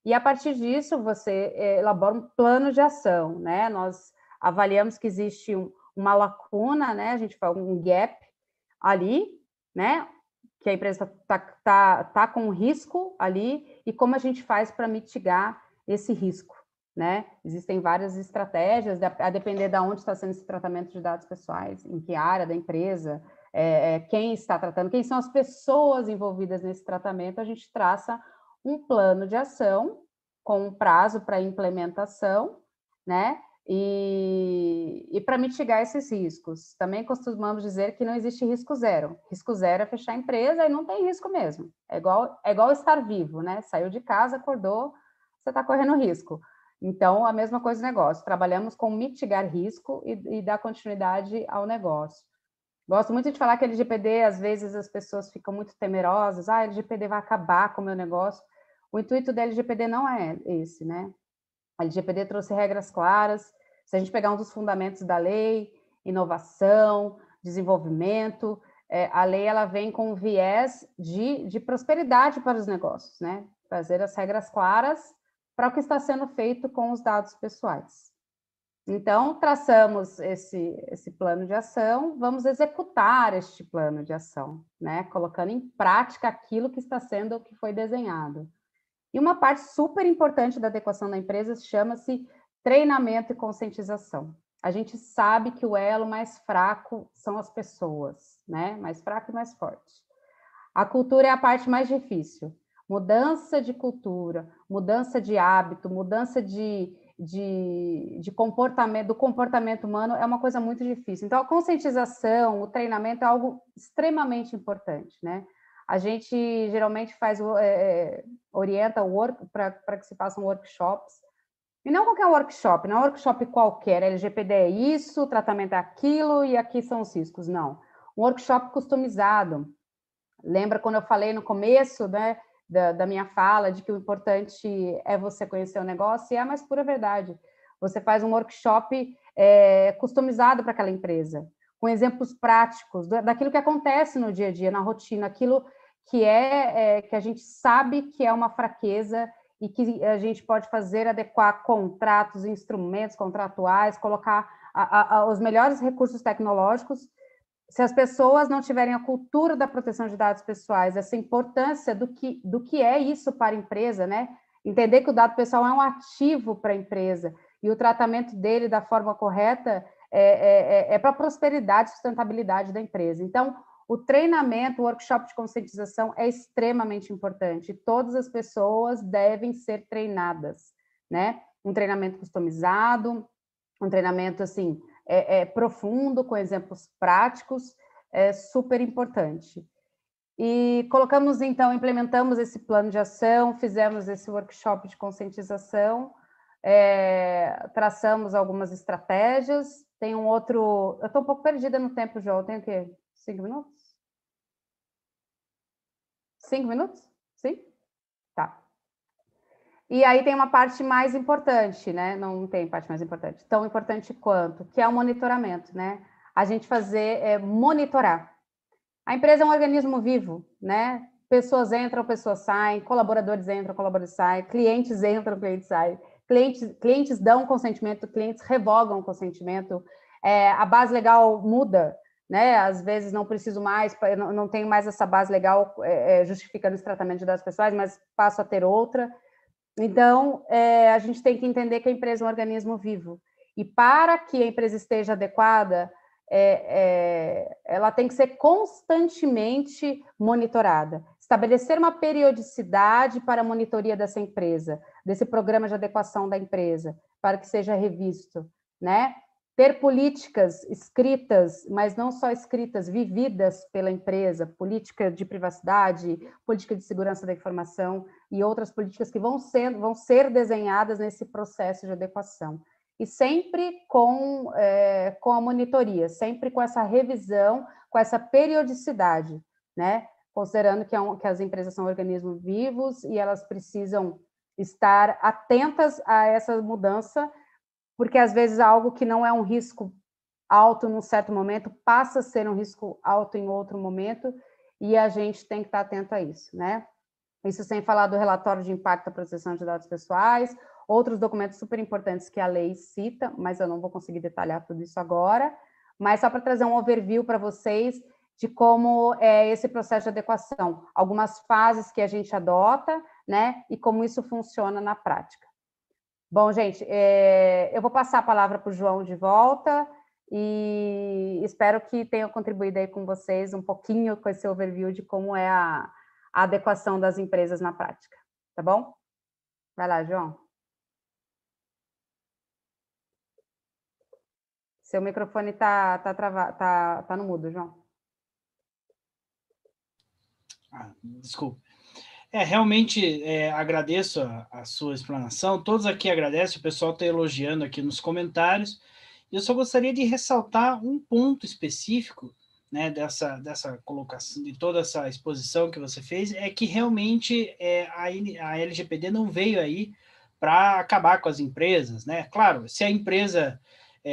E, a partir disso, você elabora um plano de ação, né? Nós avaliamos que existe uma lacuna, né? A gente fala um gap ali, né? Que a empresa tá com um risco ali, e como a gente faz para mitigar esse risco, né? Existem várias estratégias, a depender de onde está sendo esse tratamento de dados pessoais, em que área da empresa, quem está tratando, quem são as pessoas envolvidas nesse tratamento, a gente traça um plano de ação com um prazo para implementação, né? E para mitigar esses riscos. Também costumamos dizer que não existe risco zero. Risco zero é fechar a empresa e não tem risco mesmo. É igual estar vivo, né? Saiu de casa, acordou, você está correndo risco. Então, a mesma coisa do negócio. Trabalhamos com mitigar risco e dar continuidade ao negócio. Gosto muito de falar que a LGPD, às vezes, as pessoas ficam muito temerosas. A LGPD vai acabar com o meu negócio. O intuito da LGPD não é esse, né? A LGPD trouxe regras claras. Se a gente pegar um dos fundamentos da lei, inovação, desenvolvimento, a lei ela vem com um viés de prosperidade para os negócios, né? Trazer as regras claras para o que está sendo feito com os dados pessoais. Então, traçamos esse plano de ação, vamos executar este plano de ação, né? Colocando em prática aquilo que está sendo, que foi desenhado. E uma parte super importante da adequação da empresa chama-se treinamento e conscientização. A gente sabe que o elo mais fraco são as pessoas, né? Mais fraco e mais forte. A cultura é a parte mais difícil. Mudança de cultura, mudança de hábito, mudança de comportamento, do comportamento humano é uma coisa muito difícil. Então, a conscientização, o treinamento é algo extremamente importante, né? A gente geralmente orienta para que se façam workshops, e não qualquer workshop, não é um workshop qualquer, LGPD é isso, tratamento é aquilo, e aqui são os riscos, não. Um workshop customizado. Lembra quando eu falei no começo, né, da minha fala, de que o importante é você conhecer o negócio, e é a mais pura verdade. Você faz um workshop customizado para aquela empresa, com exemplos práticos daquilo que acontece no dia a dia, na rotina, aquilo que que a gente sabe que é uma fraqueza e que a gente pode fazer, adequar contratos, instrumentos contratuais, colocar os melhores recursos tecnológicos. Se as pessoas não tiverem a cultura da proteção de dados pessoais, essa importância do que é isso para a empresa, né? Entender que o dado pessoal é um ativo para a empresa e o tratamento dele da forma correta para a prosperidade e sustentabilidade da empresa. Então, o treinamento, o workshop de conscientização é extremamente importante. Todas as pessoas devem ser treinadas, né? Um treinamento customizado, um treinamento, assim, profundo, com exemplos práticos, é super importante. E colocamos, então, implementamos esse plano de ação, fizemos esse workshop de conscientização, traçamos algumas estratégias. Tem um outro... Eu estou um pouco perdida no tempo, João. Tenho o quê? 5 minutos? 5 minutos? Sim? Tá. E aí tem uma parte mais importante, né? Não tem parte mais importante, tão importante quanto, que é o monitoramento, né? A gente monitorar. A empresa é um organismo vivo, né? Pessoas entram, pessoas saem, colaboradores entram, colaboradores saem, clientes entram, clientes saem, clientes dão consentimento, clientes revogam o consentimento, a base legal muda, né? Às vezes não preciso mais, não tenho mais essa base legal justificando esse tratamento de dados pessoais, mas passo a ter outra. Então, a gente tem que entender que a empresa é um organismo vivo. E para que a empresa esteja adequada, ela tem que ser constantemente monitorada. Estabelecer uma periodicidade para a monitoria dessa empresa, desse programa de adequação da empresa, para que seja revisto, né? Ter políticas escritas, mas não só escritas, vividas pela empresa, política de privacidade, política de segurança da informação e outras políticas que vão ser desenhadas nesse processo de adequação. E sempre com a monitoria, sempre com essa revisão, com essa periodicidade, né? Considerando que as empresas são organismos vivos e elas precisam estar atentas a essa mudança, porque às vezes algo que não é um risco alto num certo momento passa a ser um risco alto em outro momento, e a gente tem que estar atento a isso, né? Isso sem falar do relatório de impacto da proteção de dados pessoais, outros documentos super importantes que a lei cita, mas eu não vou conseguir detalhar tudo isso agora, mas só para trazer um overview para vocês de como é esse processo de adequação, algumas fases que a gente adota, né, e como isso funciona na prática. Bom, gente, eu vou passar a palavra para o João de volta, e espero que tenha contribuído aí com vocês um pouquinho com esse overview de como é a adequação das empresas na prática, tá bom? Vai lá, João. Seu microfone tá travado, tá no mudo, João. Desculpa. Realmente agradeço a sua explanação, todos aqui agradecem, o pessoal está elogiando aqui nos comentários. Eu só gostaria de ressaltar um ponto específico, né, dessa colocação, de toda essa exposição que você fez, é que realmente a LGPD não veio aí para acabar com as empresas, né? Claro, se a empresa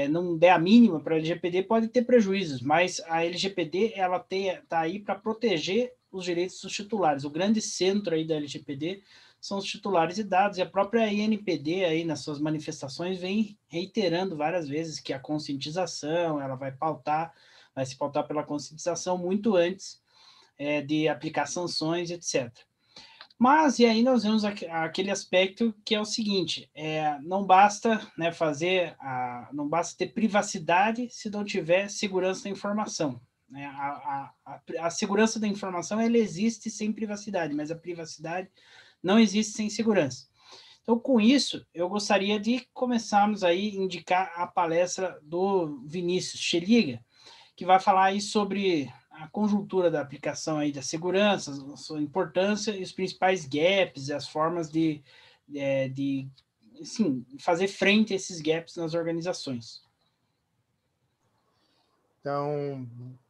não der a mínima para a LGPD, pode ter prejuízos, mas a LGPD ela está aí para proteger os direitos dos titulares. O grande centro aí da LGPD são os titulares de dados, e a própria INPD aí nas suas manifestações vem reiterando várias vezes que a conscientização, ela vai se pautar pela conscientização muito antes de aplicar sanções, etc. Mas, e aí nós vemos aquele aspecto que é o seguinte, não basta não basta ter privacidade se não tiver segurança da informação. Né? A segurança da informação, ela existe sem privacidade, mas a privacidade não existe sem segurança. Então, com isso, eu gostaria de começarmos aí a indicar a palestra do Vinícius Cheliga, que vai falar aí sobre a conjuntura da aplicação aí da segurança, a sua importância e os principais gaps, as formas de fazer frente a esses gaps nas organizações. Então,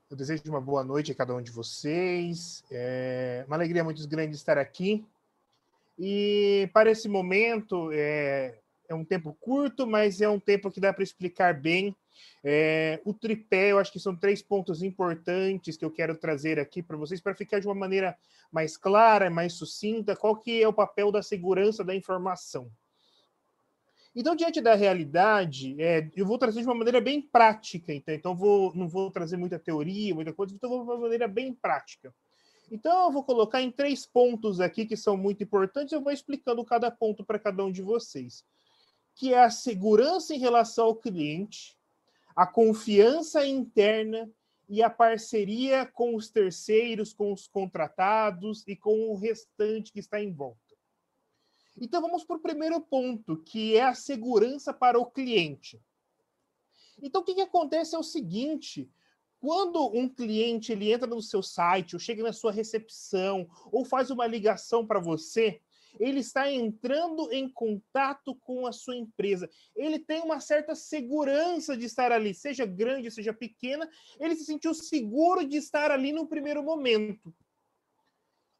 eu desejo uma boa noite a cada um de vocês. Uma alegria muito grande estar aqui. E para esse momento, é um tempo curto, mas é um tempo que dá para explicar bem. O tripé, eu acho que são 3 pontos importantes que eu quero trazer aqui para vocês, para ficar de uma maneira mais clara, mais sucinta, qual que é o papel da segurança da informação. Então, diante da realidade, eu vou trazer de uma maneira bem prática, então não vou trazer muita teoria, muita coisa, então vou de uma maneira bem prática. Então, eu vou colocar em 3 pontos aqui que são muito importantes, eu vou explicando cada ponto para cada um de vocês, que é a segurança em relação ao cliente, a confiança interna e a parceria com os terceiros, com os contratados e com o restante que está em volta. Então, vamos para o primeiro ponto, que é a segurança para o cliente. Então, o que acontece é o seguinte: quando um cliente ele entra no seu site, ou chega na sua recepção, ou faz uma ligação para você, ele está entrando em contato com a sua empresa. Ele tem uma certa segurança de estar ali, seja grande, seja pequena, ele se sentiu seguro de estar ali no primeiro momento.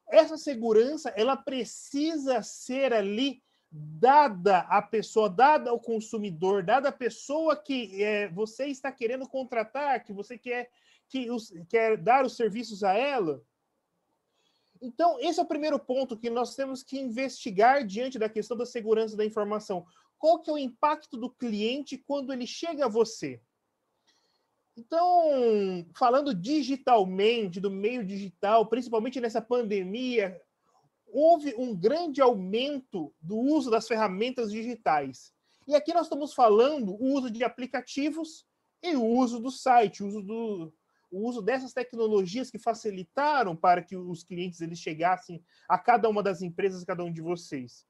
Essa segurança, ela precisa ser ali dada à pessoa, dada ao consumidor, dada à pessoa que você está querendo contratar, que você quer dar os serviços a ela. Então, esse é o primeiro ponto que nós temos que investigar diante da questão da segurança da informação. Qual que é o impacto do cliente quando ele chega a você? Então, falando digitalmente, do meio digital, principalmente nessa pandemia, houve um grande aumento do uso das ferramentas digitais. E aqui nós estamos falando o uso de aplicativos e o uso do site, o uso dessas tecnologias que facilitaram para que os clientes eles chegassem a cada uma das empresas, cada um de vocês.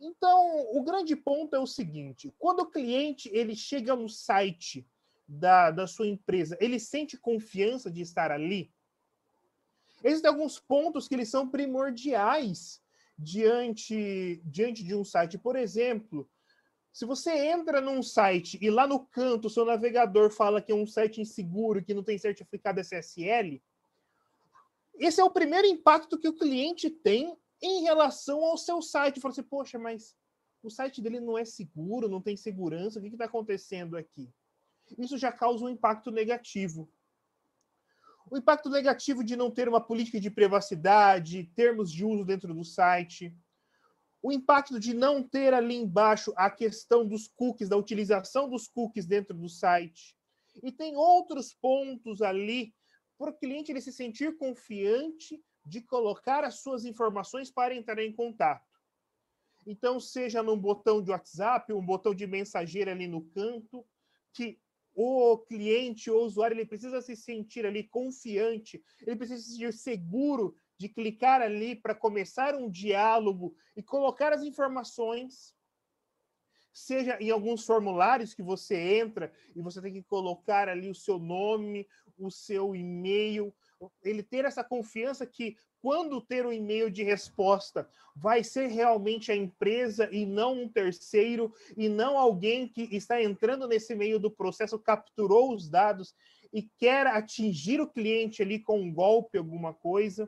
Então, o grande ponto é o seguinte: quando o cliente ele chega no site da sua empresa, ele sente confiança de estar ali? Existem alguns pontos que eles são primordiais diante de um site. Por exemplo, se você entra num site e lá no canto o seu navegador fala que é um site inseguro, que não tem certificado SSL, esse é o primeiro impacto que o cliente tem em relação ao seu site. Fala assim, poxa, mas o site dele não é seguro, não tem segurança, o que está acontecendo aqui? Isso já causa um impacto negativo. O impacto negativo de não ter uma política de privacidade, termos de uso dentro do site. O impacto de não ter ali embaixo a questão dos cookies, da utilização dos cookies dentro do site. E tem outros pontos ali para o cliente ele se sentir confiante de colocar as suas informações para entrar em contato. Então, seja num botão de WhatsApp, um botão de mensageira ali no canto, que o cliente, o usuário, ele precisa se sentir ali confiante, ele precisa se sentir seguro de clicar ali para começar um diálogo e colocar as informações, seja em alguns formulários que você entra e você tem que colocar ali o seu nome, o seu e-mail, ele ter essa confiança que quando ter um e-mail de resposta vai ser realmente a empresa e não um terceiro, e não alguém que está entrando nesse meio do processo, capturou os dados e quer atingir o cliente ali com um golpe, alguma coisa.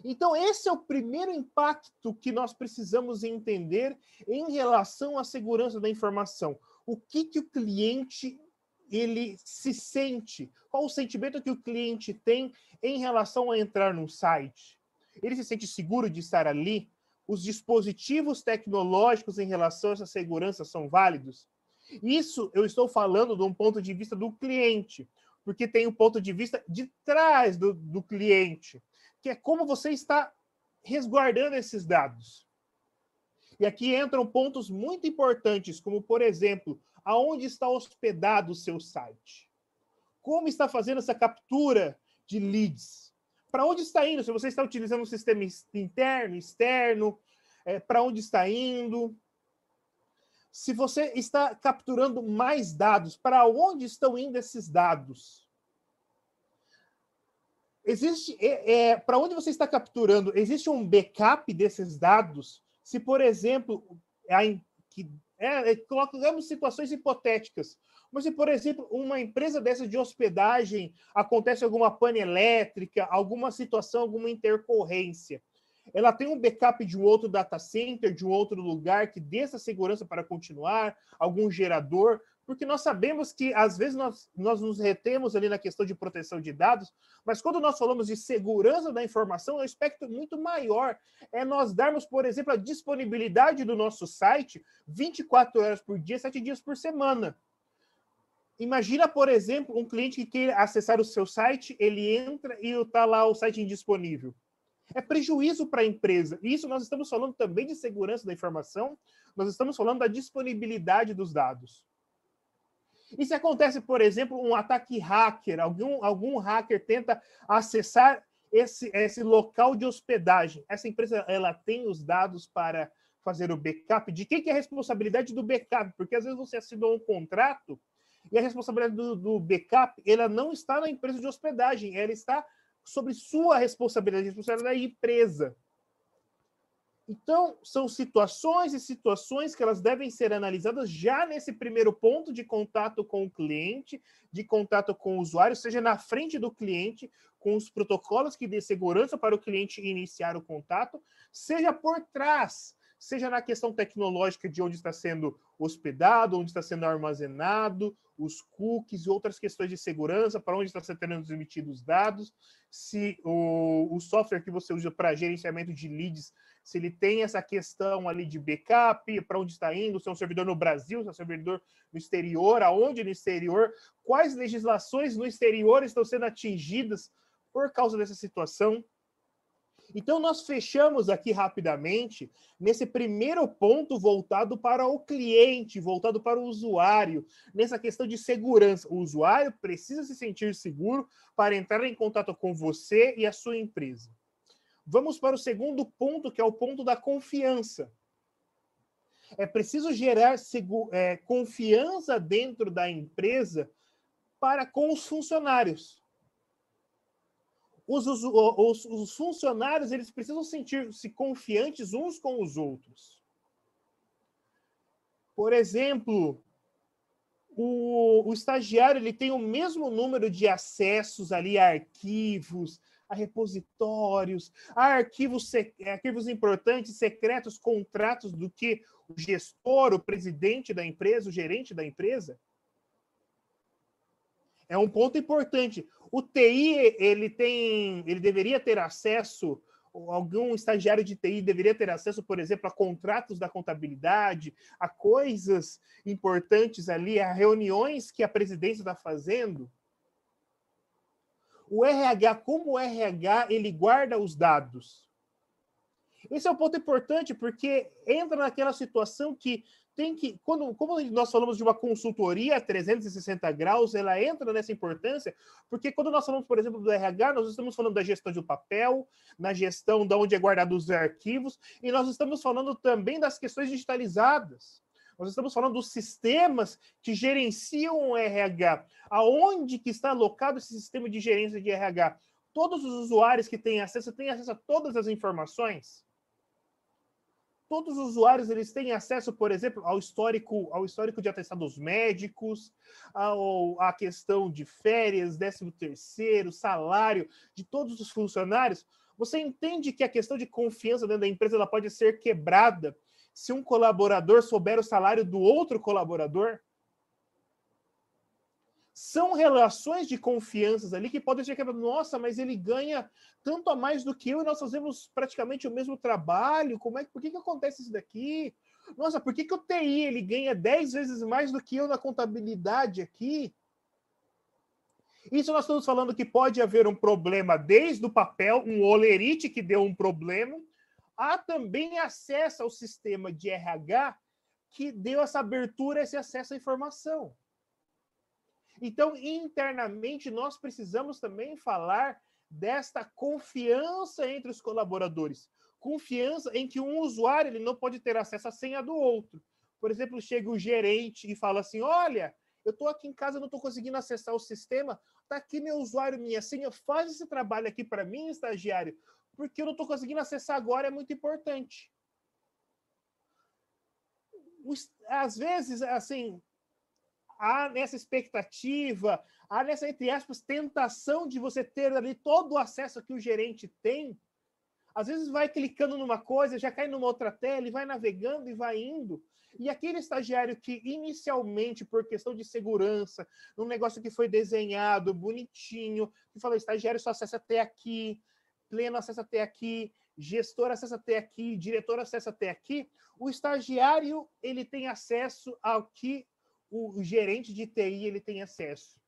Então, esse é o primeiro impacto que nós precisamos entender em relação à segurança da informação. O que o cliente ele se sente? Qual o sentimento que o cliente tem em relação a entrar num site? Ele se sente seguro de estar ali? Os dispositivos tecnológicos em relação a essa segurança são válidos? Isso eu estou falando de um ponto de vista do cliente, porque tem um ponto de vista de trás do cliente, que é como você está resguardando esses dados. E aqui entram pontos muito importantes, como, por exemplo, aonde está hospedado o seu site? Como está fazendo essa captura de leads? Para onde está indo? Se você está utilizando um sistema interno, externo, para onde está indo? Se você está capturando mais dados, para onde estão indo esses dados? Existe, para onde você está capturando, existe um backup desses dados? Se, por exemplo, colocamos situações hipotéticas, mas se, por exemplo, uma empresa dessa de hospedagem, acontece alguma pane elétrica, alguma situação, alguma intercorrência, ela tem um backup de um outro data center, de um outro lugar que dê essa segurança para continuar, algum gerador, porque nós sabemos que, às vezes, nós nos retemos ali na questão de proteção de dados, mas quando nós falamos de segurança da informação, é um aspecto muito maior. É nós darmos, por exemplo, a disponibilidade do nosso site 24 horas por dia, 7 dias por semana. Imagina, por exemplo, um cliente que queira acessar o seu site, ele entra e está lá o site indisponível. É prejuízo para a empresa. E isso nós estamos falando também de segurança da informação, nós estamos falando da disponibilidade dos dados. E se acontece, por exemplo, um ataque hacker, algum hacker tenta acessar esse local de hospedagem, essa empresa ela tem os dados para fazer o backup? De quem que é a responsabilidade do backup? Porque às vezes você assinou um contrato e a responsabilidade do backup ela não está na empresa de hospedagem, ela está sobre sua responsabilidade, a responsabilidade da empresa. Então, são situações e situações que elas devem ser analisadas já nesse primeiro ponto de contato com o cliente, de contato com o usuário, seja na frente do cliente, com os protocolos que dê segurança para o cliente iniciar o contato, seja por trás, seja na questão tecnológica de onde está sendo hospedado, onde está sendo armazenado, os cookies e outras questões de segurança, para onde está sendo transmitidos os dados, se o software que você usa para gerenciamento de leads, se ele tem essa questão ali de backup, para onde está indo, se é um servidor no Brasil, se é um servidor no exterior, aonde no exterior, quais legislações no exterior estão sendo atingidas por causa dessa situação. Então, nós fechamos aqui rapidamente nesse primeiro ponto voltado para o cliente, voltado para o usuário, nessa questão de segurança. O usuário precisa se sentir seguro para entrar em contato com você e a sua empresa. Vamos para o segundo ponto, que é o ponto da confiança. É preciso gerar confiança dentro da empresa para com os funcionários. Os funcionários eles precisam sentir-se confiantes uns com os outros. Por exemplo, o estagiário ele tem o mesmo número de acessos ali a arquivos, a repositórios, a arquivos importantes, secretos, contratos do que o gestor, o presidente da empresa, o gerente da empresa. É um ponto importante. O TI, ele deveria ter acesso, algum estagiário de TI deveria ter acesso, por exemplo, a contratos da contabilidade, a coisas importantes ali, a reuniões que a presidência está fazendo. O RH, como o RH, ele guarda os dados. Esse é um ponto importante, porque entra naquela situação que tem que, como nós falamos de uma consultoria 360 graus, ela entra nessa importância, porque quando nós falamos, por exemplo, do RH, nós estamos falando da gestão do papel, na gestão de onde é guardado os arquivos, e nós estamos falando também das questões digitalizadas. Nós estamos falando dos sistemas que gerenciam o RH. Aonde que está alocado esse sistema de gerência de RH? Todos os usuários que têm acesso a todas as informações? Todos os usuários eles têm acesso, por exemplo, ao histórico de atestados médicos, à questão de férias, 13º, salário de todos os funcionários. Você entende que a questão de confiança dentro da empresa ela pode ser quebrada se um colaborador souber o salário do outro colaborador? São relações de confiança ali que podem ser quebradas. Nossa, mas ele ganha tanto a mais do que eu e nós fazemos praticamente o mesmo trabalho. Por que acontece isso daqui? Nossa, por que o TI ele ganha 10 vezes mais do que eu na contabilidade aqui? Isso nós estamos falando que pode haver um problema desde o papel, um olerite que deu um problema, há também acesso ao sistema de RH que deu essa abertura, esse acesso à informação. Então, internamente, nós precisamos também falar desta confiança entre os colaboradores. Confiança em que um usuário ele não pode ter acesso à senha do outro. Por exemplo, chega o gerente e fala assim, olha, eu estou aqui em casa, não estou conseguindo acessar o sistema, está aqui meu usuário, minha senha, faz esse trabalho aqui para mim, estagiário, porque eu não estou conseguindo acessar agora, é muito importante. Às vezes, assim, há nessa expectativa, há nessa, entre aspas, tentação de você ter ali todo o acesso que o gerente tem. Às vezes vai clicando numa coisa, já cai numa outra tela, e vai navegando e vai indo. E aquele estagiário que inicialmente, por questão de segurança, num negócio que foi desenhado, bonitinho, que falou, estagiário só acessa até aqui, pleno acessa até aqui, gestor acessa até aqui, diretor acessa até aqui, o estagiário ele tem acesso ao que o gerente de TI ele tem acesso.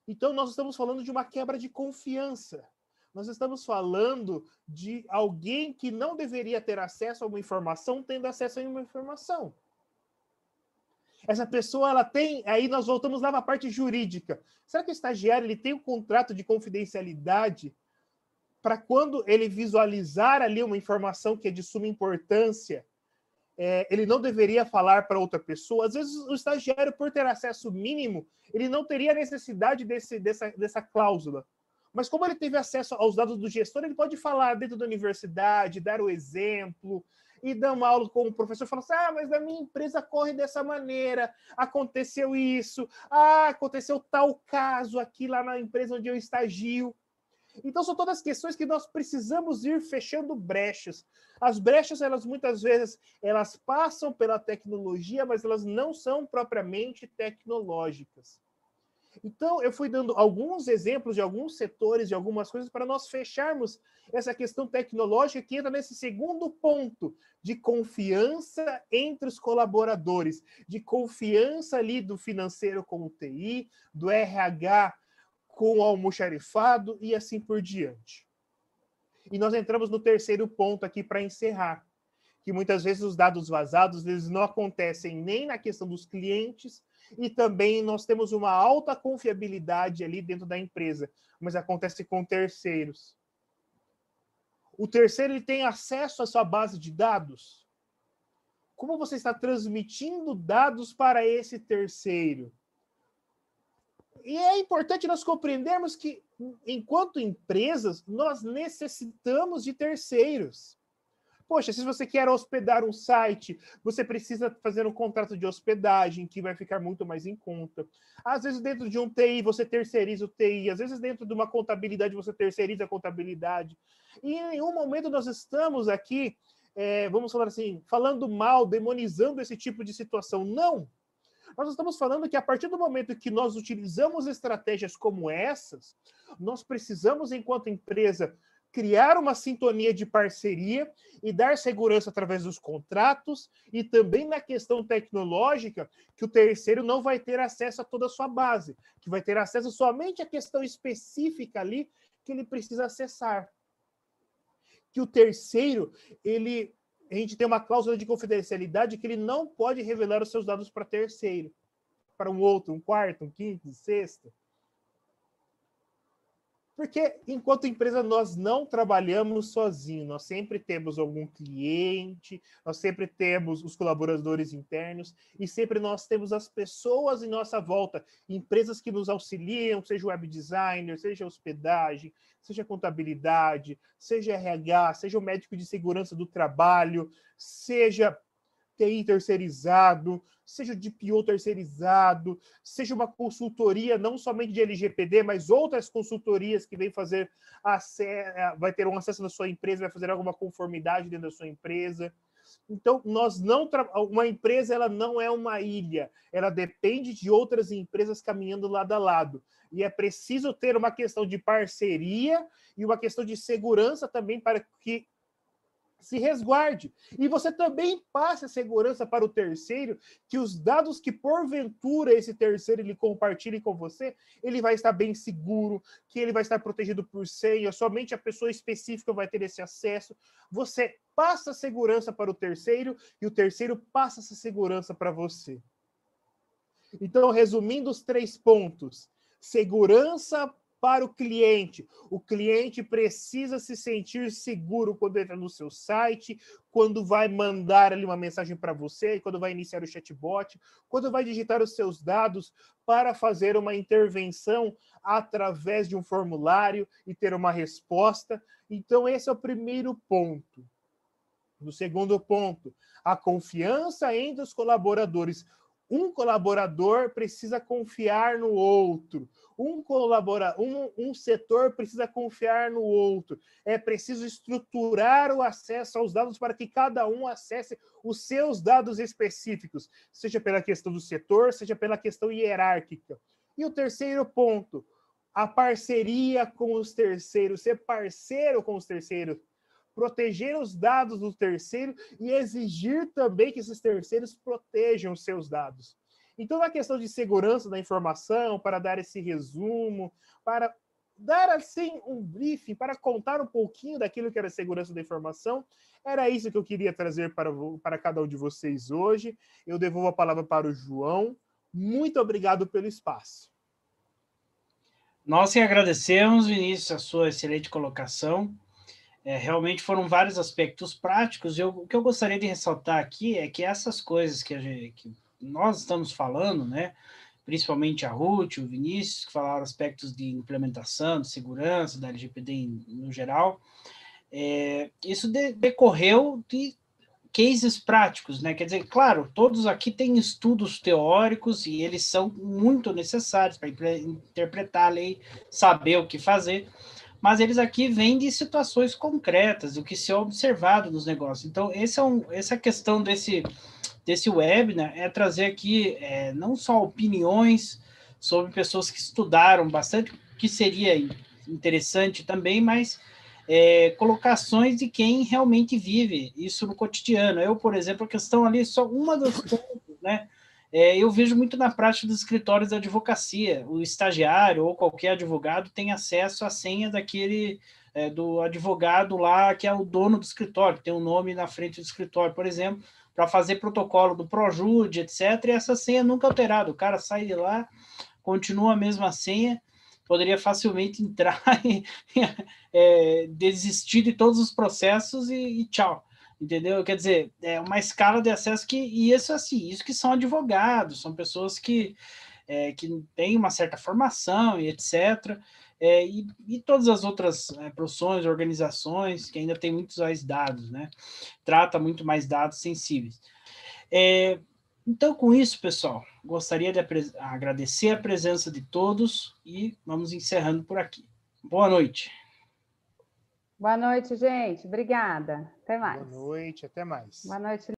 Então, nós estamos falando de uma quebra de confiança. Nós estamos falando de alguém que não deveria ter acesso a uma informação, tendo acesso a uma informação. Essa pessoa, ela tem... Aí nós voltamos lá na parte jurídica. Será que o estagiário ele tem um contrato de confidencialidade para quando ele visualizar ali uma informação que é de suma importância, ele não deveria falar para outra pessoa? Às vezes, o estagiário, por ter acesso mínimo, ele não teria necessidade dessa cláusula. Mas como ele teve acesso aos dados do gestor, ele pode falar dentro da universidade, dar o exemplo, e dar uma aula com o professor, falando assim, mas na minha empresa corre dessa maneira, aconteceu isso, aconteceu tal caso aqui lá na empresa onde eu estagio. Então, são todas questões que nós precisamos ir fechando brechas. As brechas, elas muitas vezes, elas passam pela tecnologia, mas elas não são propriamente tecnológicas. Então, eu fui dando alguns exemplos de alguns setores, de algumas coisas, para nós fecharmos essa questão tecnológica que entra nesse segundo ponto, de confiança entre os colaboradores, de confiança ali do financeiro com o TI, do RH com o almoxarifado e assim por diante. E nós entramos no terceiro ponto aqui para encerrar, que muitas vezes os dados vazados eles não acontecem nem na questão dos clientes, e também nós temos uma alta confiabilidade ali dentro da empresa, mas acontece com terceiros. O terceiro ele tem acesso à sua base de dados? Como você está transmitindo dados para esse terceiro? E é importante nós compreendermos que, enquanto empresas, nós necessitamos de terceiros. Poxa, se você quer hospedar um site, você precisa fazer um contrato de hospedagem, que vai ficar muito mais em conta. Às vezes, dentro de um TI, você terceiriza o TI. Às vezes, dentro de uma contabilidade, você terceiriza a contabilidade. E em nenhum momento nós estamos aqui, vamos falar assim, falando mal, demonizando esse tipo de situação. Não! Nós estamos falando que a partir do momento que nós utilizamos estratégias como essas, nós precisamos, enquanto empresa, criar uma sintonia de parceria e dar segurança através dos contratos e também na questão tecnológica, que o terceiro não vai ter acesso a toda a sua base, que vai ter acesso somente à questão específica ali que ele precisa acessar. Que o terceiro, ele a gente tem uma cláusula de confidencialidade que ele não pode revelar os seus dados para terceiro, para um outro, um quarto, um quinto, um sexto. Porque, enquanto empresa, nós não trabalhamos sozinhos. Nós sempre temos algum cliente, nós sempre temos os colaboradores internos e sempre nós temos as pessoas em nossa volta, empresas que nos auxiliam, seja web designer, seja hospedagem, seja contabilidade, seja RH, seja o médico de segurança do trabalho, seja TI terceirizado, seja o DPO terceirizado, seja uma consultoria não somente de LGPD, mas outras consultorias que vêm fazer vai ter um acesso na sua empresa, vai fazer alguma conformidade dentro da sua empresa. Então, uma empresa ela não é uma ilha, ela depende de outras empresas caminhando lado a lado. E é preciso ter uma questão de parceria e uma questão de segurança também para que se resguarde. E você também passe a segurança para o terceiro, que os dados que porventura esse terceiro ele compartilhe com você, ele vai estar bem seguro, que ele vai estar protegido por senha, somente a pessoa específica vai ter esse acesso. Você passa a segurança para o terceiro e o terceiro passa essa segurança para você. Então, resumindo os 3 pontos: segurança para o cliente. O cliente precisa se sentir seguro quando entra no seu site, quando vai mandar ali uma mensagem para você, quando vai iniciar o chatbot, quando vai digitar os seus dados para fazer uma intervenção através de um formulário e ter uma resposta. Então, esse é o primeiro ponto. No segundo ponto, a confiança entre os colaboradores. Um colaborador precisa confiar no outro. Um setor precisa confiar no outro. É preciso estruturar o acesso aos dados para que cada um acesse os seus dados específicos, seja pela questão do setor, seja pela questão hierárquica. E o terceiro ponto, a parceria com os terceiros, ser parceiro com os terceiros, proteger os dados do terceiro e exigir também que esses terceiros protejam os seus dados. Então, na questão de segurança da informação, para dar esse resumo, para dar assim um briefing, para contar um pouquinho daquilo que era segurança da informação, era isso que eu queria trazer para cada um de vocês hoje. Eu devolvo a palavra para o João. Muito obrigado pelo espaço. Nós que agradecemos, Vinícius, a sua excelente colocação. Realmente foram vários aspectos práticos. O que eu gostaria de ressaltar aqui é que essas coisas que nós estamos falando, né, principalmente a Ruth, o Vinícius, que falaram aspectos de implementação, de segurança, da LGPD no geral, isso decorreu de cases práticos, né? Quer dizer, claro, todos aqui têm estudos teóricos e eles são muito necessários para interpretar a lei, saber o que fazer, mas eles aqui vêm de situações concretas, do que se é observado nos negócios. Então, essa questão desse webinar é trazer aqui não só opiniões sobre pessoas que estudaram bastante, que seria interessante também, mas colocações de quem realmente vive isso no cotidiano. Eu, por exemplo, a questão ali, só uma dos pontos, né? Eu vejo muito na prática dos escritórios da advocacia. O estagiário ou qualquer advogado tem acesso à senha do advogado lá, que é o dono do escritório, que tem um nome na frente do escritório, por exemplo, para fazer protocolo do Projude, etc. E essa senha nunca é alterada. O cara sai de lá, continua a mesma senha, poderia facilmente entrar e desistir de todos os processos e tchau. Entendeu? Quer dizer, é uma escala de acesso e isso que são advogados, são pessoas que têm uma certa formação e etc. E todas as outras profissões, organizações que ainda têm muitos mais dados, né? Trata muito mais dados sensíveis. Então, com isso, pessoal, gostaria de agradecer a presença de todos e vamos encerrando por aqui. Boa noite. Boa noite, gente. Obrigada. Até mais. Boa noite, até mais. Boa noite.